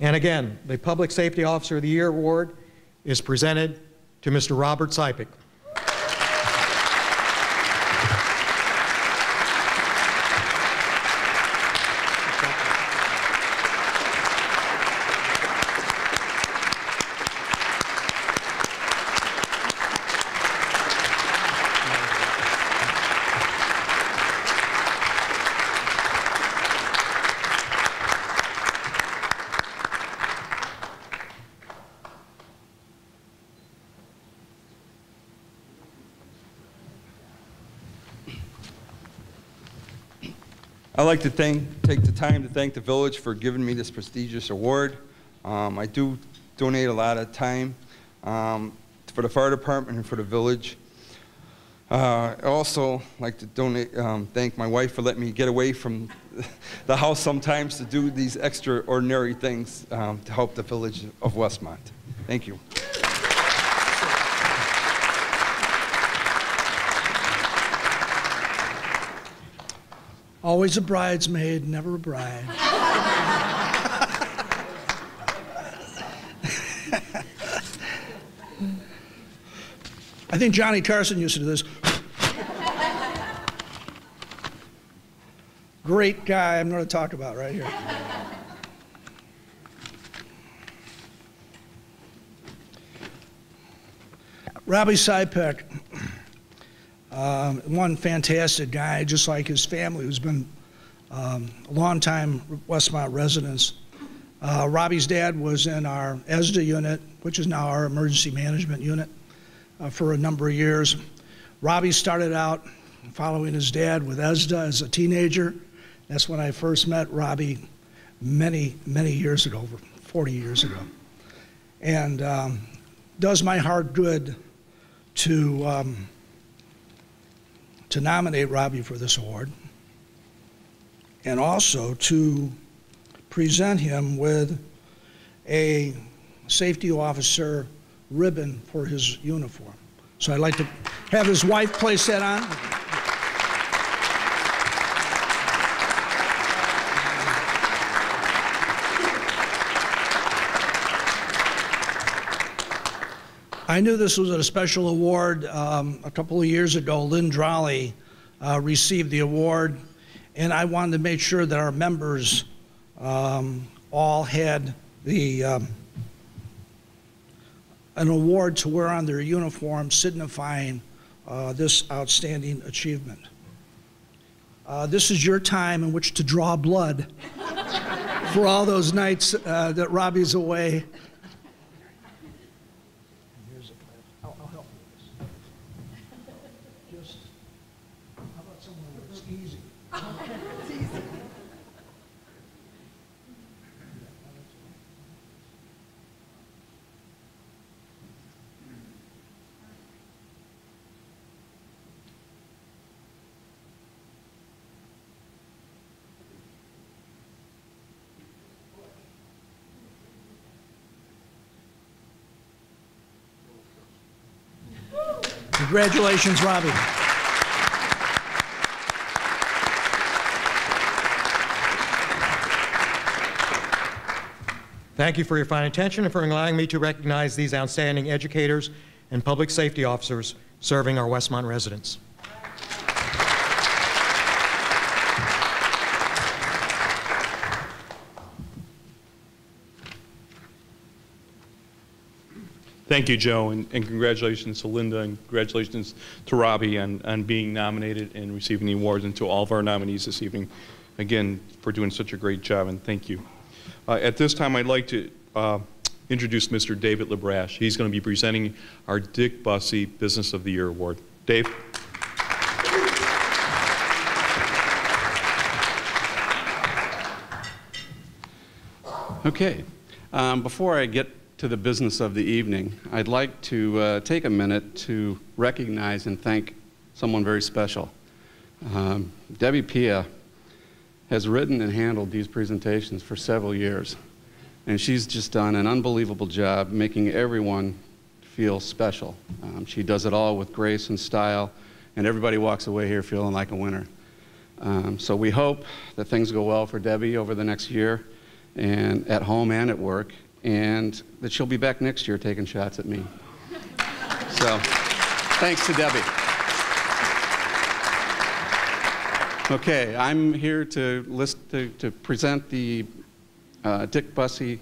And again, the Public Safety Officer of the Year Award is presented to Mr. Robert Sipik. I'd like to take the time to thank the village for giving me this prestigious award. I do donate a lot of time for the fire department and for the village. I also like to thank my wife for letting me get away from the house sometimes to do these extraordinary things to help the village of Westmont. Thank you. Always a bridesmaid, never a bride. I think Johnny Carson used to do this. Great guy I'm going to talk about right here. Robbie Sipik. One fantastic guy, just like his family, who's been a long-time Westmont residents. Robbie's dad was in our ESDA unit, which is now our emergency management unit, for a number of years. Robbie started out following his dad with ESDA as a teenager. That's when I first met Robbie many, many years ago, over 40 years ago. And does my heart good to nominate Robbie for this award, and also to present him with a safety officer ribbon for his uniform. So I'd like to have his wife place that on. I knew this was a special award a couple of years ago. Lynn Drawley received the award, and I wanted to make sure that our members all had an award to wear on their uniform signifying this outstanding achievement. This is your time in which to draw blood for all those nights that Robbie's away. Congratulations, Robbie. Thank you for your fine attention and for allowing me to recognize these outstanding educators and public safety officers serving our Westmont residents. Thank you, Joe, and congratulations to Linda, and congratulations to Robbie on being nominated and receiving the awards, and to all of our nominees this evening, again, for doing such a great job, and thank you. At this time, I'd like to introduce Mr. David LeBrash. He's going to be presenting our Dick Bussey Business of the Year Award. Dave? Okay. Before I get to the business of the evening, I'd like to take a minute to recognize and thank someone very special. Debbie Pia has written and handled these presentations for several years, and she's just done an unbelievable job making everyone feel special. She does it all with grace and style, and everybody walks away here feeling like a winner. So we hope that things go well for Debbie over the next year, and at home and at work, and that she'll be back next year taking shots at me. So thanks to Debbie. Okay, I'm here to present the Dick Bussey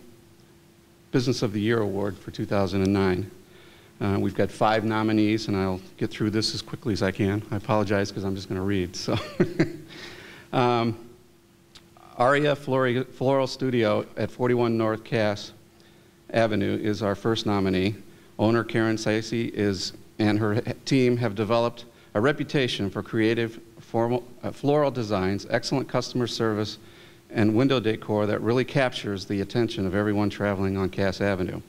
Business of the Year Award for 2009. We've got 5 nominees, and I'll get through this as quickly as I can. I apologize because I'm just going to read. So, Aria Floral Studio at 41 North Cass Avenue is our first nominee. Owner Karen Saisi and her team have developed a reputation for creative floral designs, excellent customer service, and window decor that really captures the attention of everyone traveling on Cass Avenue.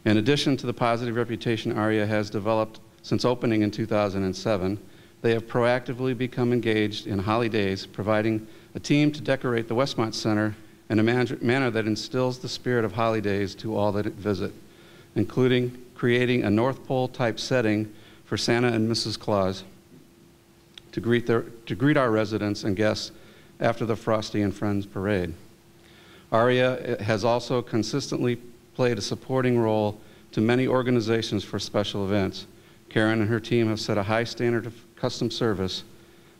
In addition to the positive reputation Aria has developed since opening in 2007, they have proactively become engaged in holidays, providing a team to decorate the Westmont Center in a manner that instills the spirit of holidays to all that visit, including creating a North Pole-type setting for Santa and Mrs. Claus to greet our residents and guests after the Frosty and Friends parade. Aria has also consistently played a supporting role to many organizations for special events. Karen and her team have set a high standard of custom service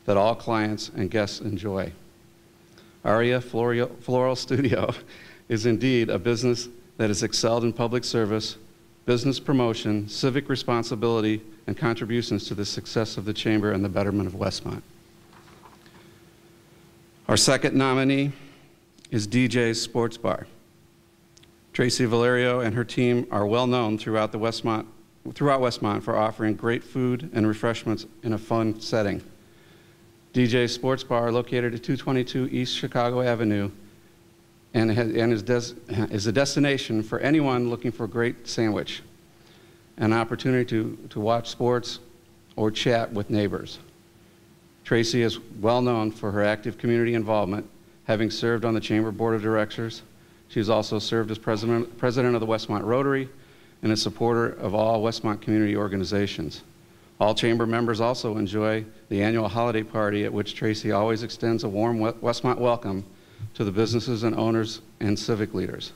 that all clients and guests enjoy. Aria Floral Studio is indeed a business that has excelled in public service, business promotion, civic responsibility, and contributions to the success of the Chamber and the betterment of Westmont. Our second nominee is DJ's Sports Bar. Tracy Valerio and her team are well known throughout Westmont for offering great food and refreshments in a fun setting. DJ's Sports Bar, located at 222 East Chicago Avenue, and is a destination for anyone looking for a great sandwich, an opportunity to watch sports or chat with neighbors. Tracy is well known for her active community involvement, having served on the Chamber Board of Directors. She has also served as president of the Westmont Rotary and a supporter of all Westmont community organizations. All Chamber members also enjoy the annual holiday party at which Tracy always extends a warm Westmont welcome to the businesses and owners and civic leaders.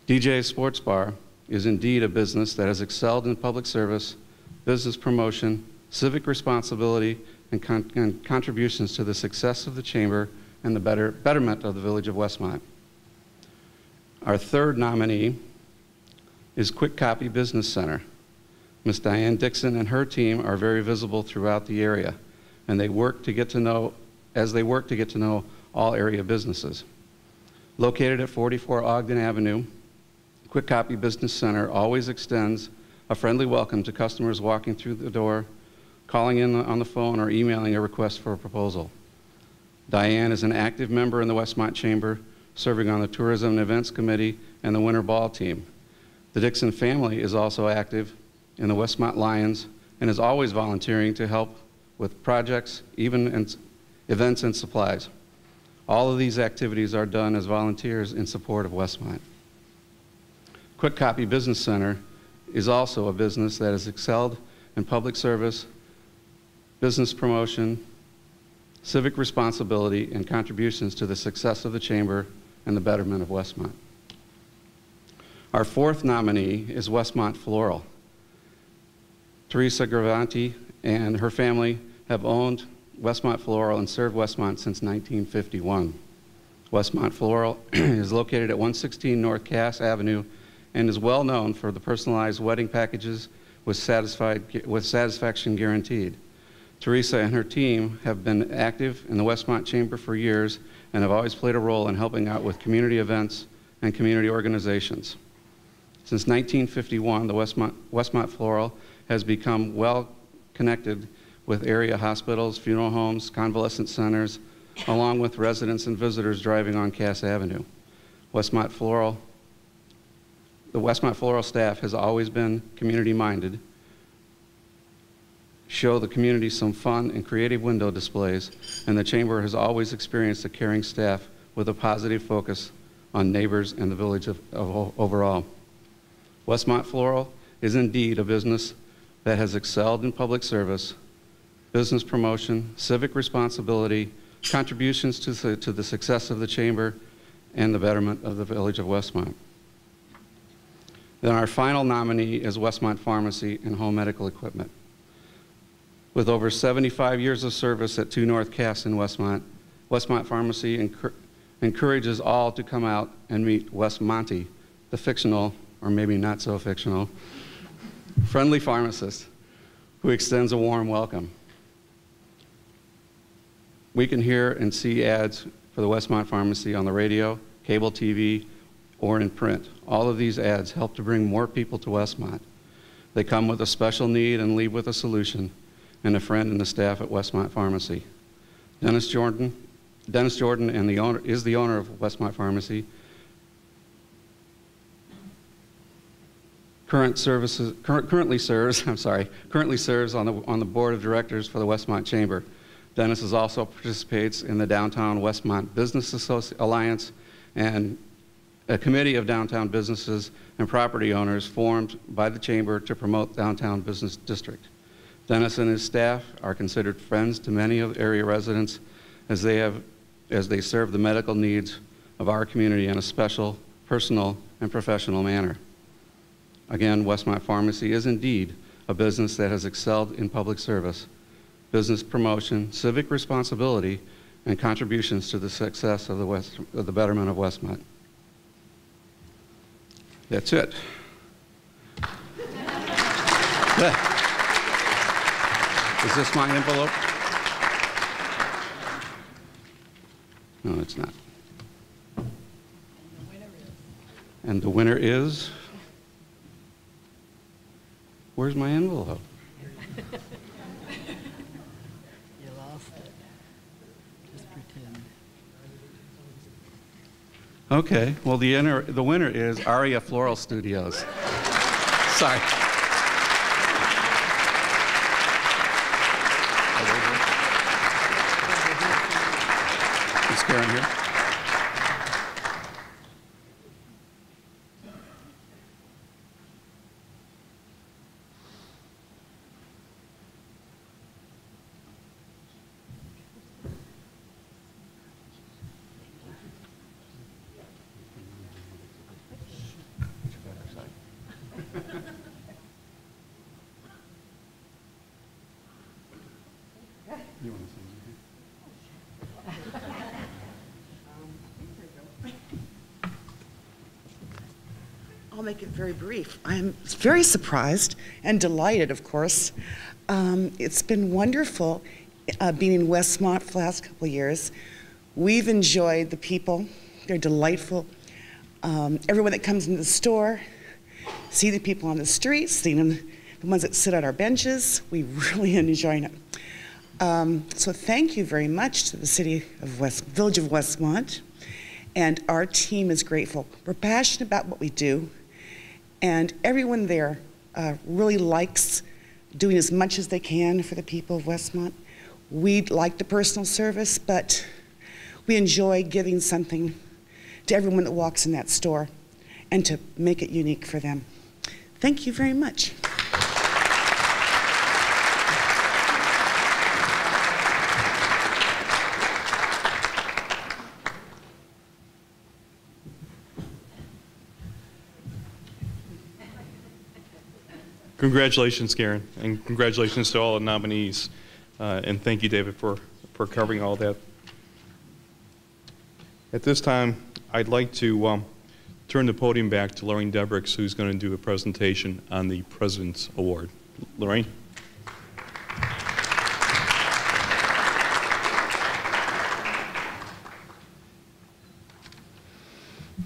DJ's Sports Bar is indeed a business that has excelled in public service, business promotion, civic responsibility, and contributions to the success of the Chamber and the betterment of the village of Westmont. Our third nominee is Quick Copy Business Center. Ms. Diane Dixon and her team are very visible throughout the area, and they work to get to know all area businesses. Located at 44 Ogden Avenue, Quick Copy Business Center always extends a friendly welcome to customers walking through the door, calling in on the phone, or emailing a request for a proposal. Diane is an active member in the Westmont Chamber, serving on the Tourism and Events Committee and the Winter Ball team. The Dixon family is also active in the Westmont Lions and is always volunteering to help with projects, events, and supplies. All of these activities are done as volunteers in support of Westmont. Quick Copy Business Center is also a business that has excelled in public service, business promotion, civic responsibility, and contributions to the success of the Chamber and the betterment of Westmont. Our fourth nominee is Westmont Floral. Teresa Gravanti and her family have owned Westmont Floral and served Westmont since 1951. Westmont Floral is located at 116 North Cass Avenue and is well known for the personalized wedding packages with satisfaction guaranteed. Teresa and her team have been active in the Westmont Chamber for years and have always played a role in helping out with community events and community organizations. Since 1951, the Westmont Floral has become well connected with area hospitals, funeral homes, convalescent centers, along with residents and visitors driving on Cass Avenue. The Westmont Floral staff has always been community-minded, show the community some fun and creative window displays, and the Chamber has always experienced a caring staff with a positive focus on neighbors and the village overall. Westmont Floral is indeed a business that has excelled in public service, business promotion, civic responsibility, contributions to the success of the Chamber, and the betterment of the Village of Westmont. Then our final nominee is Westmont Pharmacy and Home Medical Equipment. With over 75 years of service at 2 North Cass in Westmont, Westmont Pharmacy encourages all to come out and meet Wes Monty, the fictional, or maybe not so fictional, friendly pharmacist who extends a warm welcome. We can hear and see ads for the Westmont Pharmacy on the radio, cable TV, or in print. All of these ads help to bring more people to Westmont. They come with a special need and leave with a solution, and a friend and the staff at Westmont Pharmacy. Dennis Jordan and is the owner of Westmont Pharmacy. Currently serves on the board of directors for the Westmont Chamber. Dennis also participates in the Downtown Westmont Business Alliance and a committee of downtown businesses and property owners formed by the Chamber to promote downtown business district. Dennis and his staff are considered friends to many of the area residents as they serve the medical needs of our community in a special, personal, and professional manner. Again, Westmont Pharmacy is indeed a business that has excelled in public service, business promotion, civic responsibility, and contributions to the success of the betterment of Westmont. That's it. Is this my envelope? No, it's not. And the winner is? Where's my envelope? You lost it. Just pretend. Okay, well, the winner is Aria Floral Studios. Sorry. Is Karen here? I'll make it very brief. I'm very surprised and delighted, of course. It's been wonderful being in Westmont for the last couple of years. We've enjoyed the people. They're delightful. Everyone that comes into the store, see the people on the streets, see them, the ones that sit on our benches. We really enjoy it. So thank you very much to the Village of Westmont, and our team is grateful. We're passionate about what we do, and everyone there really likes doing as much as they can for the people of Westmont. We like the personal service, but we enjoy giving something to everyone that walks in that store and to make it unique for them. Thank you very much. Congratulations, Karen, and congratulations to all the nominees. And thank you, David, for covering all that. At this time, I'd like to turn the podium back to Lorraine Debricks, who's going to do a presentation on the President's Award. Lorraine?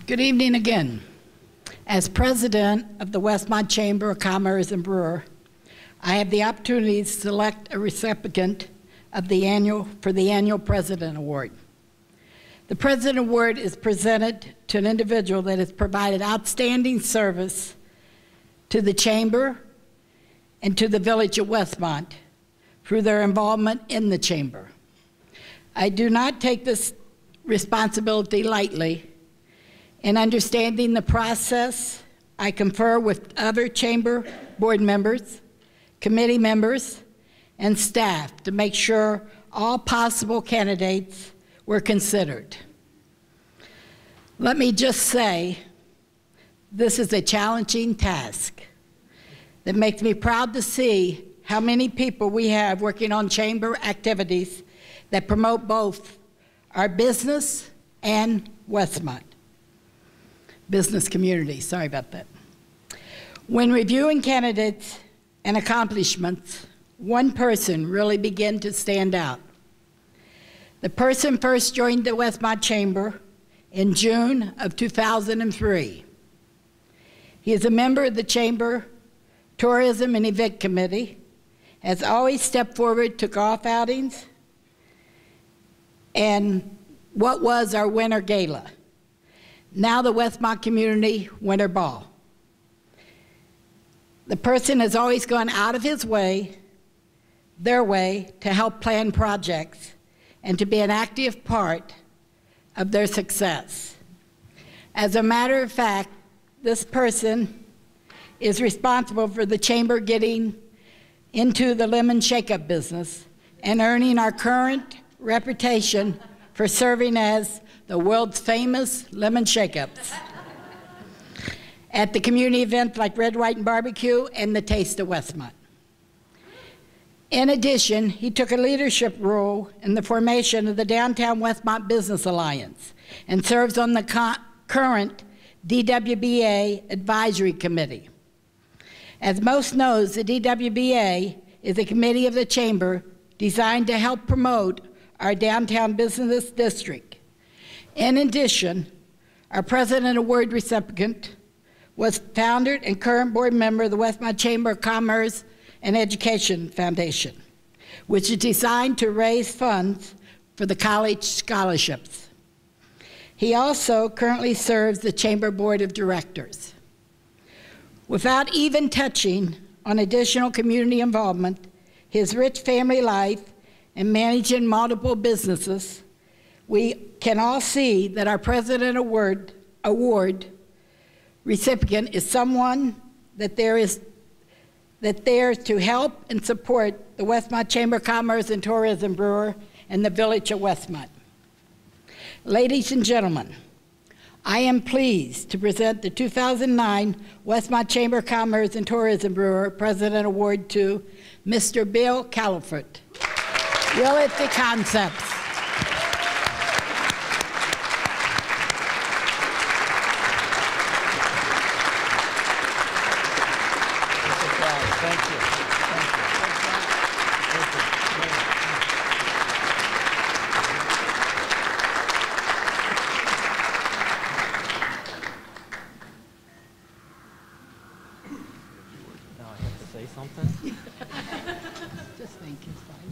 Good evening again. As president of the Westmont Chamber of Commerce and Brewer, I have the opportunity to select a recipient of the annual President Award. The President Award is presented to an individual that has provided outstanding service to the Chamber and to the Village of Westmont through their involvement in the Chamber. I do not take this responsibility lightly. In understanding the process I confer with other chamber board members, committee members, and staff to make sure all possible candidates were considered. Let me just say, this is a challenging task that makes me proud to see how many people we have working on chamber activities that promote both our business and Westmont. Business community, sorry about that. When reviewing candidates and accomplishments, one person really began to stand out. The person first joined the Westmont Chamber in June of 2003. He is a member of the Chamber Tourism and Event Committee, has always stepped forward, took off outings, and what was our Winter Gala, now the Westmont Community Winter Ball. The person has always gone out of his way, their way, to help plan projects and to be an active part of their success. As a matter of fact, this person is responsible for the chamber getting into the lemon shake-up business and earning our current reputation for serving as the world's famous lemon shake-ups at the community events like Red, White, and Barbecue and the Taste of Westmont. In addition, he took a leadership role in the formation of the Downtown Westmont Business Alliance and serves on the current DWBA Advisory Committee. As most knows, the DWBA is a committee of the Chamber designed to help promote our downtown business district. In addition, our President Award recipient was founder and current board member of the Westmont Chamber of Commerce and Education Foundation, which is designed to raise funds for the college scholarships. He also currently serves the Chamber Board of Directors. Without even touching on additional community involvement, his rich family life, and managing multiple businesses, we can all see that our President Award recipient is someone that there is to help and support the Westmont Chamber of Commerce and Tourism Bureau and the Village of Westmont. Ladies and gentlemen, I am pleased to present the 2009 Westmont Chamber of Commerce and Tourism Bureau President Award to Mr. Bill Califort, Realty Concepts.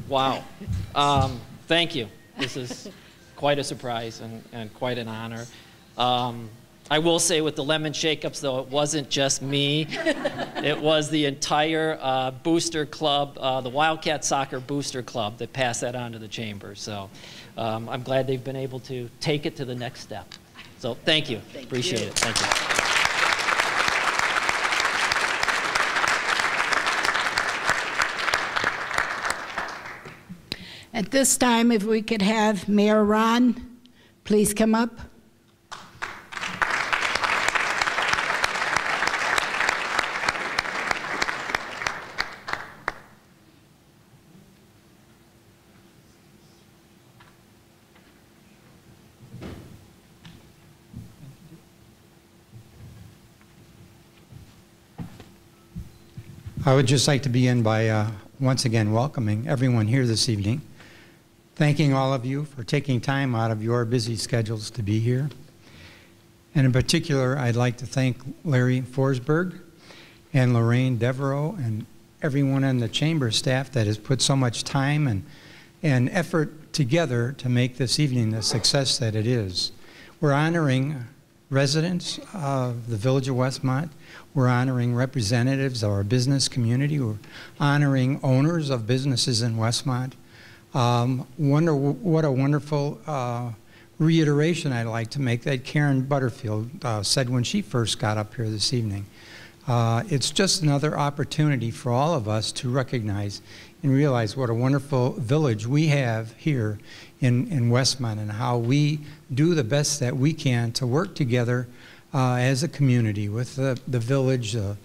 Wow. Thank you. This is quite a surprise and quite an honor. I will say with the lemon shake-ups, though, it wasn't just me. It was the entire booster club, the Wildcat Soccer Booster Club, that passed that on to the Chamber. So I'm glad they've been able to take it to the next step. So thank you. Appreciate it. Thank you. At this time, if we could have Mayor Ron please come up. I would just like to begin by once again welcoming everyone here this evening, thanking all of you for taking time out of your busy schedules to be here. And in particular, I'd like to thank Larry Forsberg and Lorraine Devereaux and everyone in the Chamber staff that has put so much time and effort together to make this evening the success that it is. We're honoring residents of the Village of Westmont. We're honoring representatives of our business community. We're honoring owners of businesses in Westmont. What a wonderful reiteration I'd like to make that Karen Butterfield said when she first got up here this evening. It's just another opportunity for all of us to recognize and realize what a wonderful village we have here in Westmont, and how we do the best that we can to work together as a community with the village, the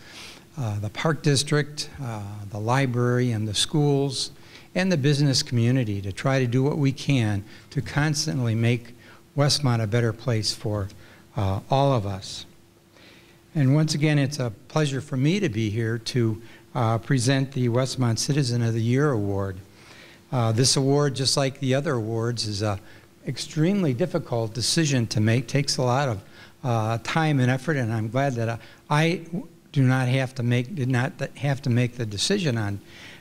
park district, the library and the schools, and the business community to try to do what we can to constantly make Westmont a better place for all of us. And once again, it's a pleasure for me to be here to present the Westmont Citizen of the Year Award. This award, just like the other awards, is an extremely difficult decision to make. Takes a lot of time and effort, and I'm glad that I did not have to make the decision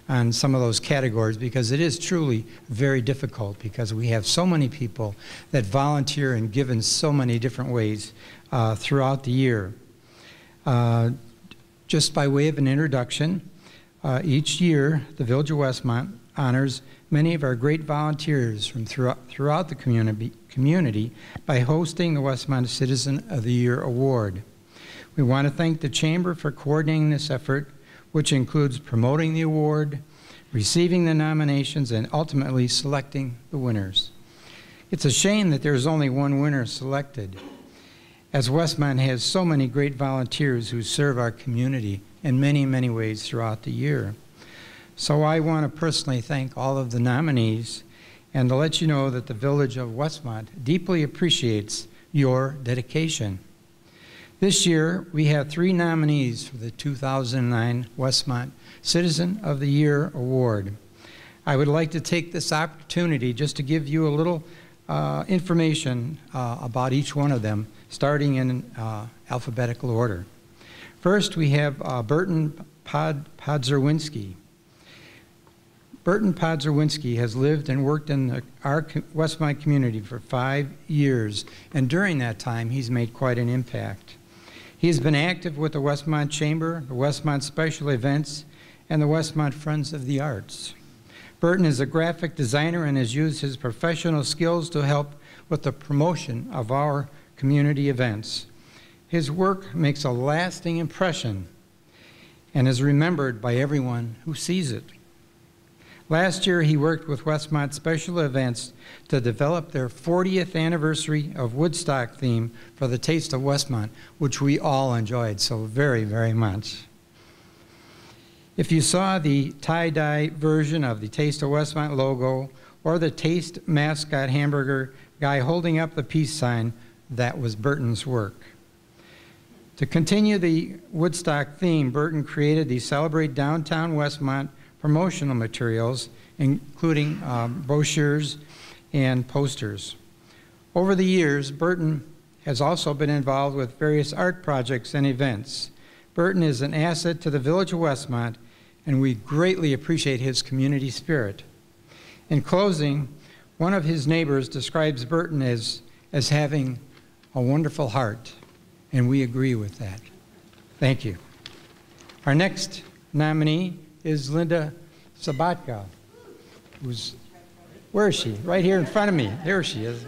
on some of those categories, because it is truly very difficult, because we have so many people that volunteer and give in so many different ways throughout the year. Just by way of an introduction, each year the Village of Westmont honors many of our great volunteers from throughout the community by hosting the Westmont Citizen of the Year Award. We want to thank the Chamber for coordinating this effort, which includes promoting the award, receiving the nominations, and ultimately selecting the winners. It's a shame that there's only one winner selected, as Westmont has so many great volunteers who serve our community in many, many ways throughout the year. So I want to personally thank all of the nominees, and to let you know that the Village of Westmont deeply appreciates your dedication. This year, we have 3 nominees for the 2009 Westmont Citizen of the Year Award. I would like to take this opportunity just to give you a little information about each one of them, starting in alphabetical order. First, we have Burton Podzerwinski. Burton Podzerwinski has lived and worked in our Westmont community for 5 years, and during that time, he's made quite an impact. He has been active with the Westmont Chamber, the Westmont Special Events, and the Westmont Friends of the Arts. Burton is a graphic designer and has used his professional skills to help with the promotion of our community events. His work makes a lasting impression and is remembered by everyone who sees it. Last year, he worked with Westmont Special Events to develop their 40th anniversary of Woodstock theme for the Taste of Westmont, which we all enjoyed so very, very much. If you saw the tie-dye version of the Taste of Westmont logo or the Taste mascot hamburger guy holding up the peace sign, that was Burton's work. To continue the Woodstock theme, Burton created the Celebrate Downtown Westmont promotional materials, including brochures and posters. Over the years, Burton has also been involved with various art projects and events. Burton is an asset to the Village of Westmont, and we greatly appreciate his community spirit. In closing, one of his neighbors describes Burton as having a wonderful heart, and we agree with that. Thank you. Our next nominee is Linda Sabatka, where is she? Right here in front of me. There she is,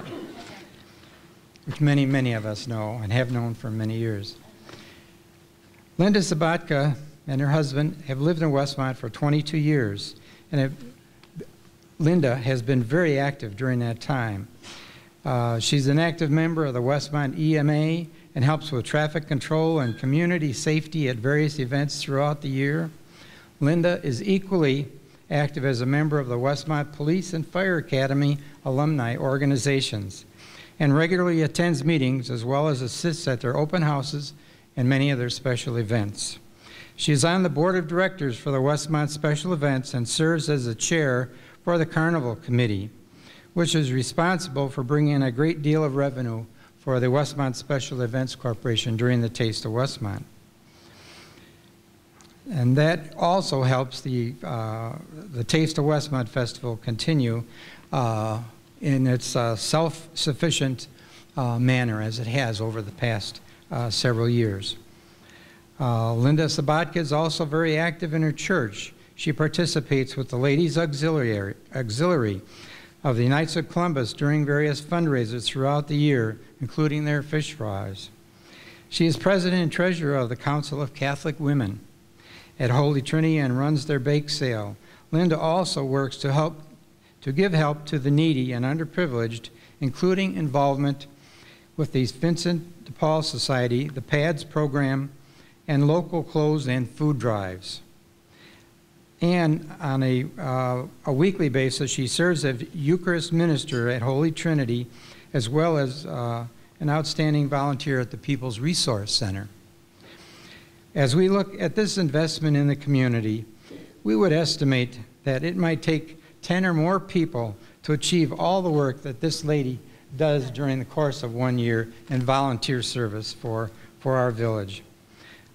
which many, many of us know and have known for many years. Linda Sabatka and her husband have lived in Westmont for 22 years, and Linda has been very active during that time. She's an active member of the Westmont EMA and helps with traffic control and community safety at various events throughout the year. Linda is equally active as a member of the Westmont Police and Fire Academy alumni organizations and regularly attends meetings as well as assists at their open houses and many of their special events. She is on the board of directors for the Westmont Special Events and serves as the chair for the Carnival Committee, which is responsible for bringing in a great deal of revenue for the Westmont Special Events Corporation during the Taste of Westmont. And that also helps the Taste of Westmont Festival continue in its self-sufficient manner as it has over the past several years. Linda Sabatka is also very active in her church. She participates with the Ladies Auxiliary, of the Knights of Columbus during various fundraisers throughout the year, including their fish fries. She is president and treasurer of the Council of Catholic Women at Holy Trinity and runs their bake sale. Linda also works to give help to the needy and underprivileged, including involvement with the Vincent de Paul Society, the PADS program, and local clothes and food drives. And on a weekly basis, she serves as Eucharist minister at Holy Trinity, as well as an outstanding volunteer at the People's Resource Center. As we look at this investment in the community, we would estimate that it might take 10 or more people to achieve all the work that this lady does during the course of 1 year in volunteer service for our village.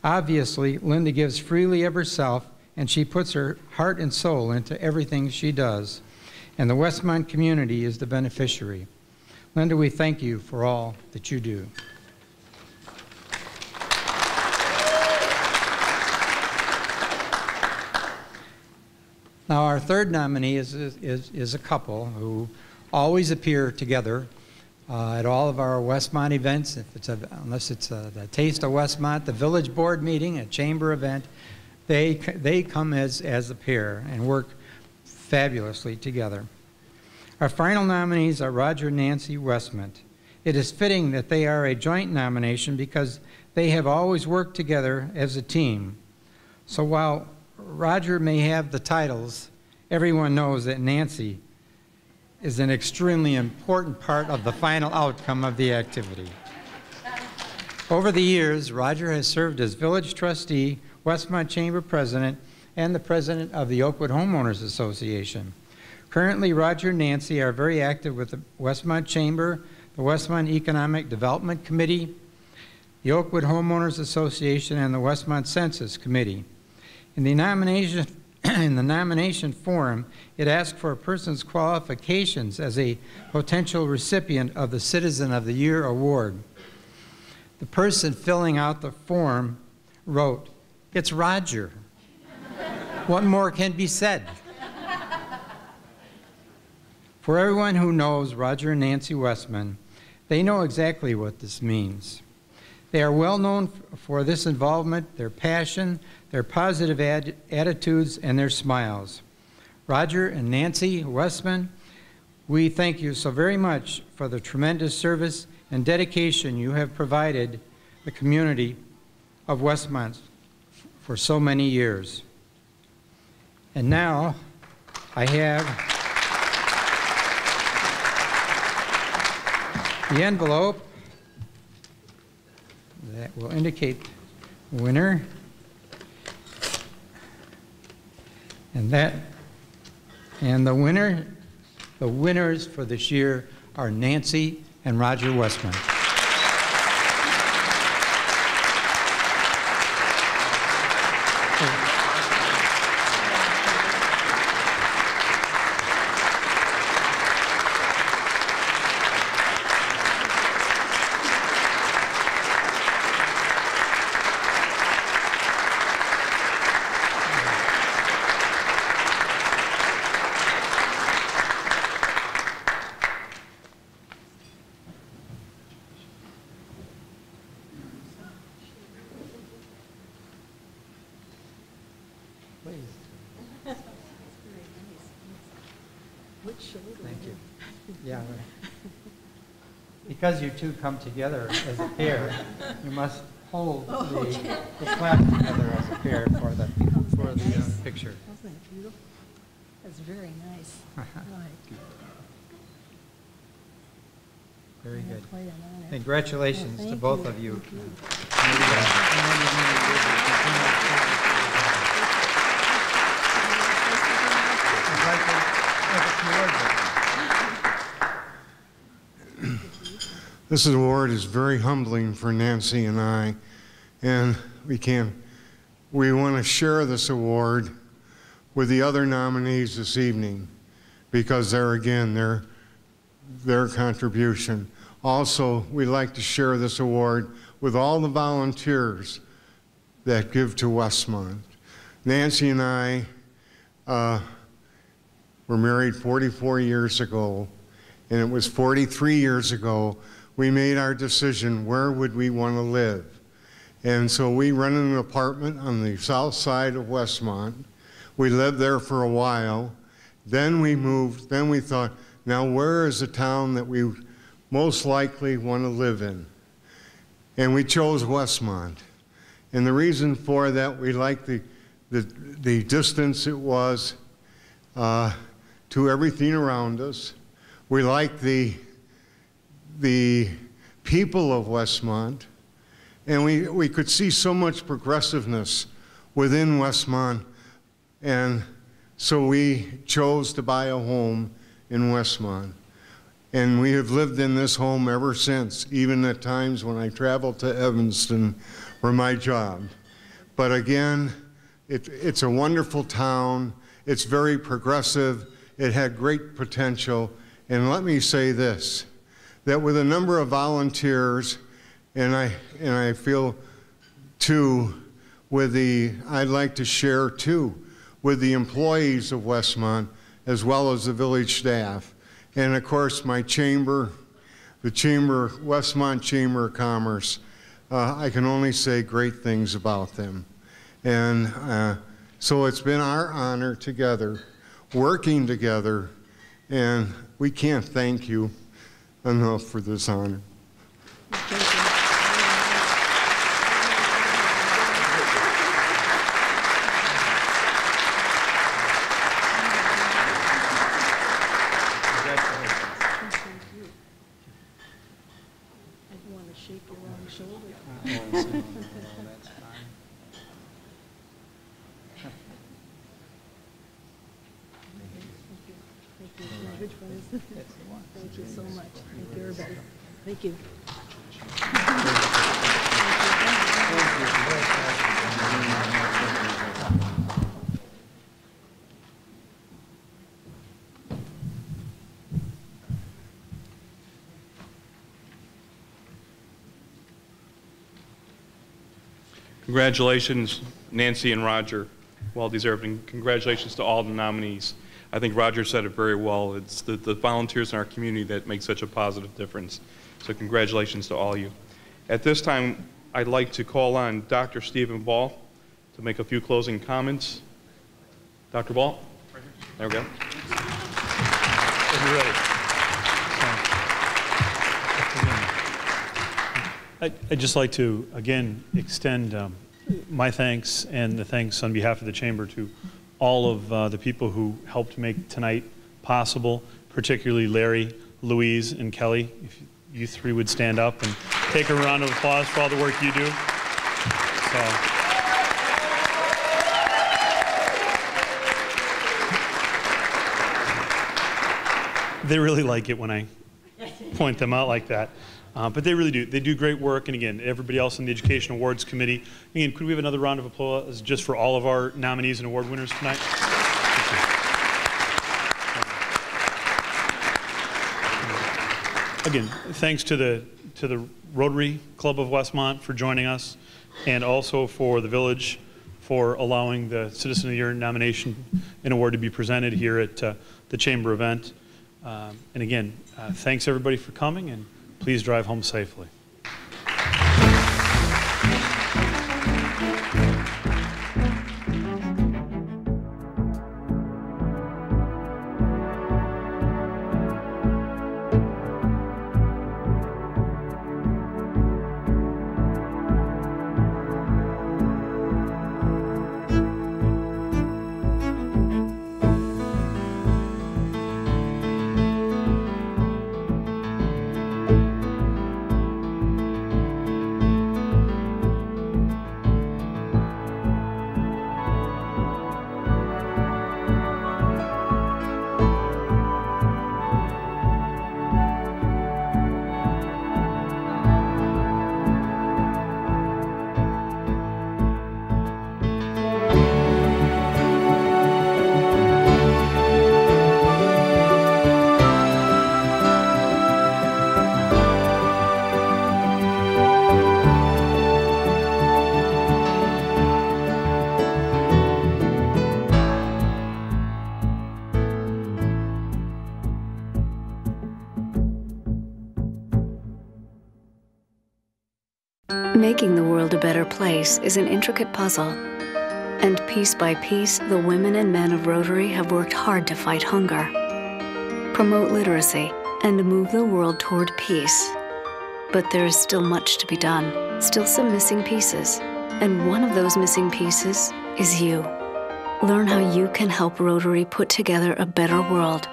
Obviously, Linda gives freely of herself, and she puts her heart and soul into everything she does. And the Westmont community is the beneficiary. Linda, we thank you for all that you do. Now, our third nominee is a couple who always appear together at all of our Westmont events, unless it's the Taste of Westmont, the Village Board meeting, a chamber event. They come as a pair and work fabulously together. Our final nominees are Roger and Nancy Westmont. It is fitting that they are a joint nomination because they have always worked together as a team. So while Roger may have the titles, everyone knows that Nancy is an extremely important part of the final outcome of the activity. Over the years, Roger has served as village trustee, Westmont Chamber President, and the President of the Oakwood Homeowners Association. Currently, Roger and Nancy are very active with the Westmont Chamber, the Westmont Economic Development Committee, the Oakwood Homeowners Association, and the Westmont Census Committee. In the nomination form, it asks for a person's qualifications as a potential recipient of the Citizen of the Year award. The person filling out the form wrote, "It's Roger." What more can be said? For everyone who knows Roger and Nancy Westmont, they know exactly what this means. They are well known for this involvement, their passion, their positive attitudes, and their smiles. Roger and Nancy Westmont, we thank you so very much for the tremendous service and dedication you have provided the community of Westmont for so many years. And now I have the envelope that will indicate the winner. And the winners for this year are Nancy and Roger Westmont. Thank you. Yeah. Because you two come together as a pair, you must hold the flag together as a pair for the picture. Wasn't that beautiful? That's very nice. Very good. Congratulations to both of you. This award is very humbling for Nancy and I, and we want to share this award with the other nominees this evening because their contribution. Also, we'd like to share this award with all the volunteers that give to Westmont. Nancy and I were married 44 years ago, and it was 43 years ago we made our decision where would we want to live. And so we rented an apartment on the south side of Westmont. We lived there for a while. Then we moved, then we thought, now where is the town that we most likely want to live in? And we chose Westmont. And the reason for that, we liked the distance it was to everything around us. We liked the people of Westmont. And we could see so much progressiveness within Westmont. And so we chose to buy a home in Westmont. And we have lived in this home ever since, even at times when I traveled to Evanston for my job. But again, it's a wonderful town. It's very progressive. It had great potential. And let me say this, that with a number of volunteers, and I feel too, I'd like to share too, with the employees of Westmont, as well as the village staff. And of course, my chamber, Westmont Chamber of Commerce, I can only say great things about them. And so it's been our honor together, working together, and we can't thank you enough for this honor. Thank you so much. Thank you, everybody. Thank you. Congratulations, Nancy and Roger. Well deserved, and congratulations to all the nominees. I think Roger said it very well. It's the volunteers in our community that make such a positive difference. So congratulations to all of you. At this time, I'd like to call on Dr. Stephen Ball to make a few closing comments. Dr. Ball? There we go. I'd just like to, again, extend my thanks and the thanks on behalf of the Chamber to all of the people who helped make tonight possible, particularly Larry, Louise, and Kelly. If you three would stand up and take a round of applause for all the work you do. They really like it when I point them out like that. But they really do. They do great work. And again, everybody else in the Education Awards Committee. Again, could we have another round of applause just for all of our nominees and award winners tonight? Again, thanks to the Rotary Club of Westmont for joining us, and also for the village for allowing the Citizen of the Year nomination and award to be presented here at the Chamber event. And again, thanks everybody for coming, and please drive home safely. Making the world a better place is an intricate puzzle, and piece by piece, the women and men of Rotary have worked hard to fight hunger, promote literacy, and move the world toward peace. But there is still much to be done, still some missing pieces, and one of those missing pieces is you. Learn how you can help Rotary put together a better world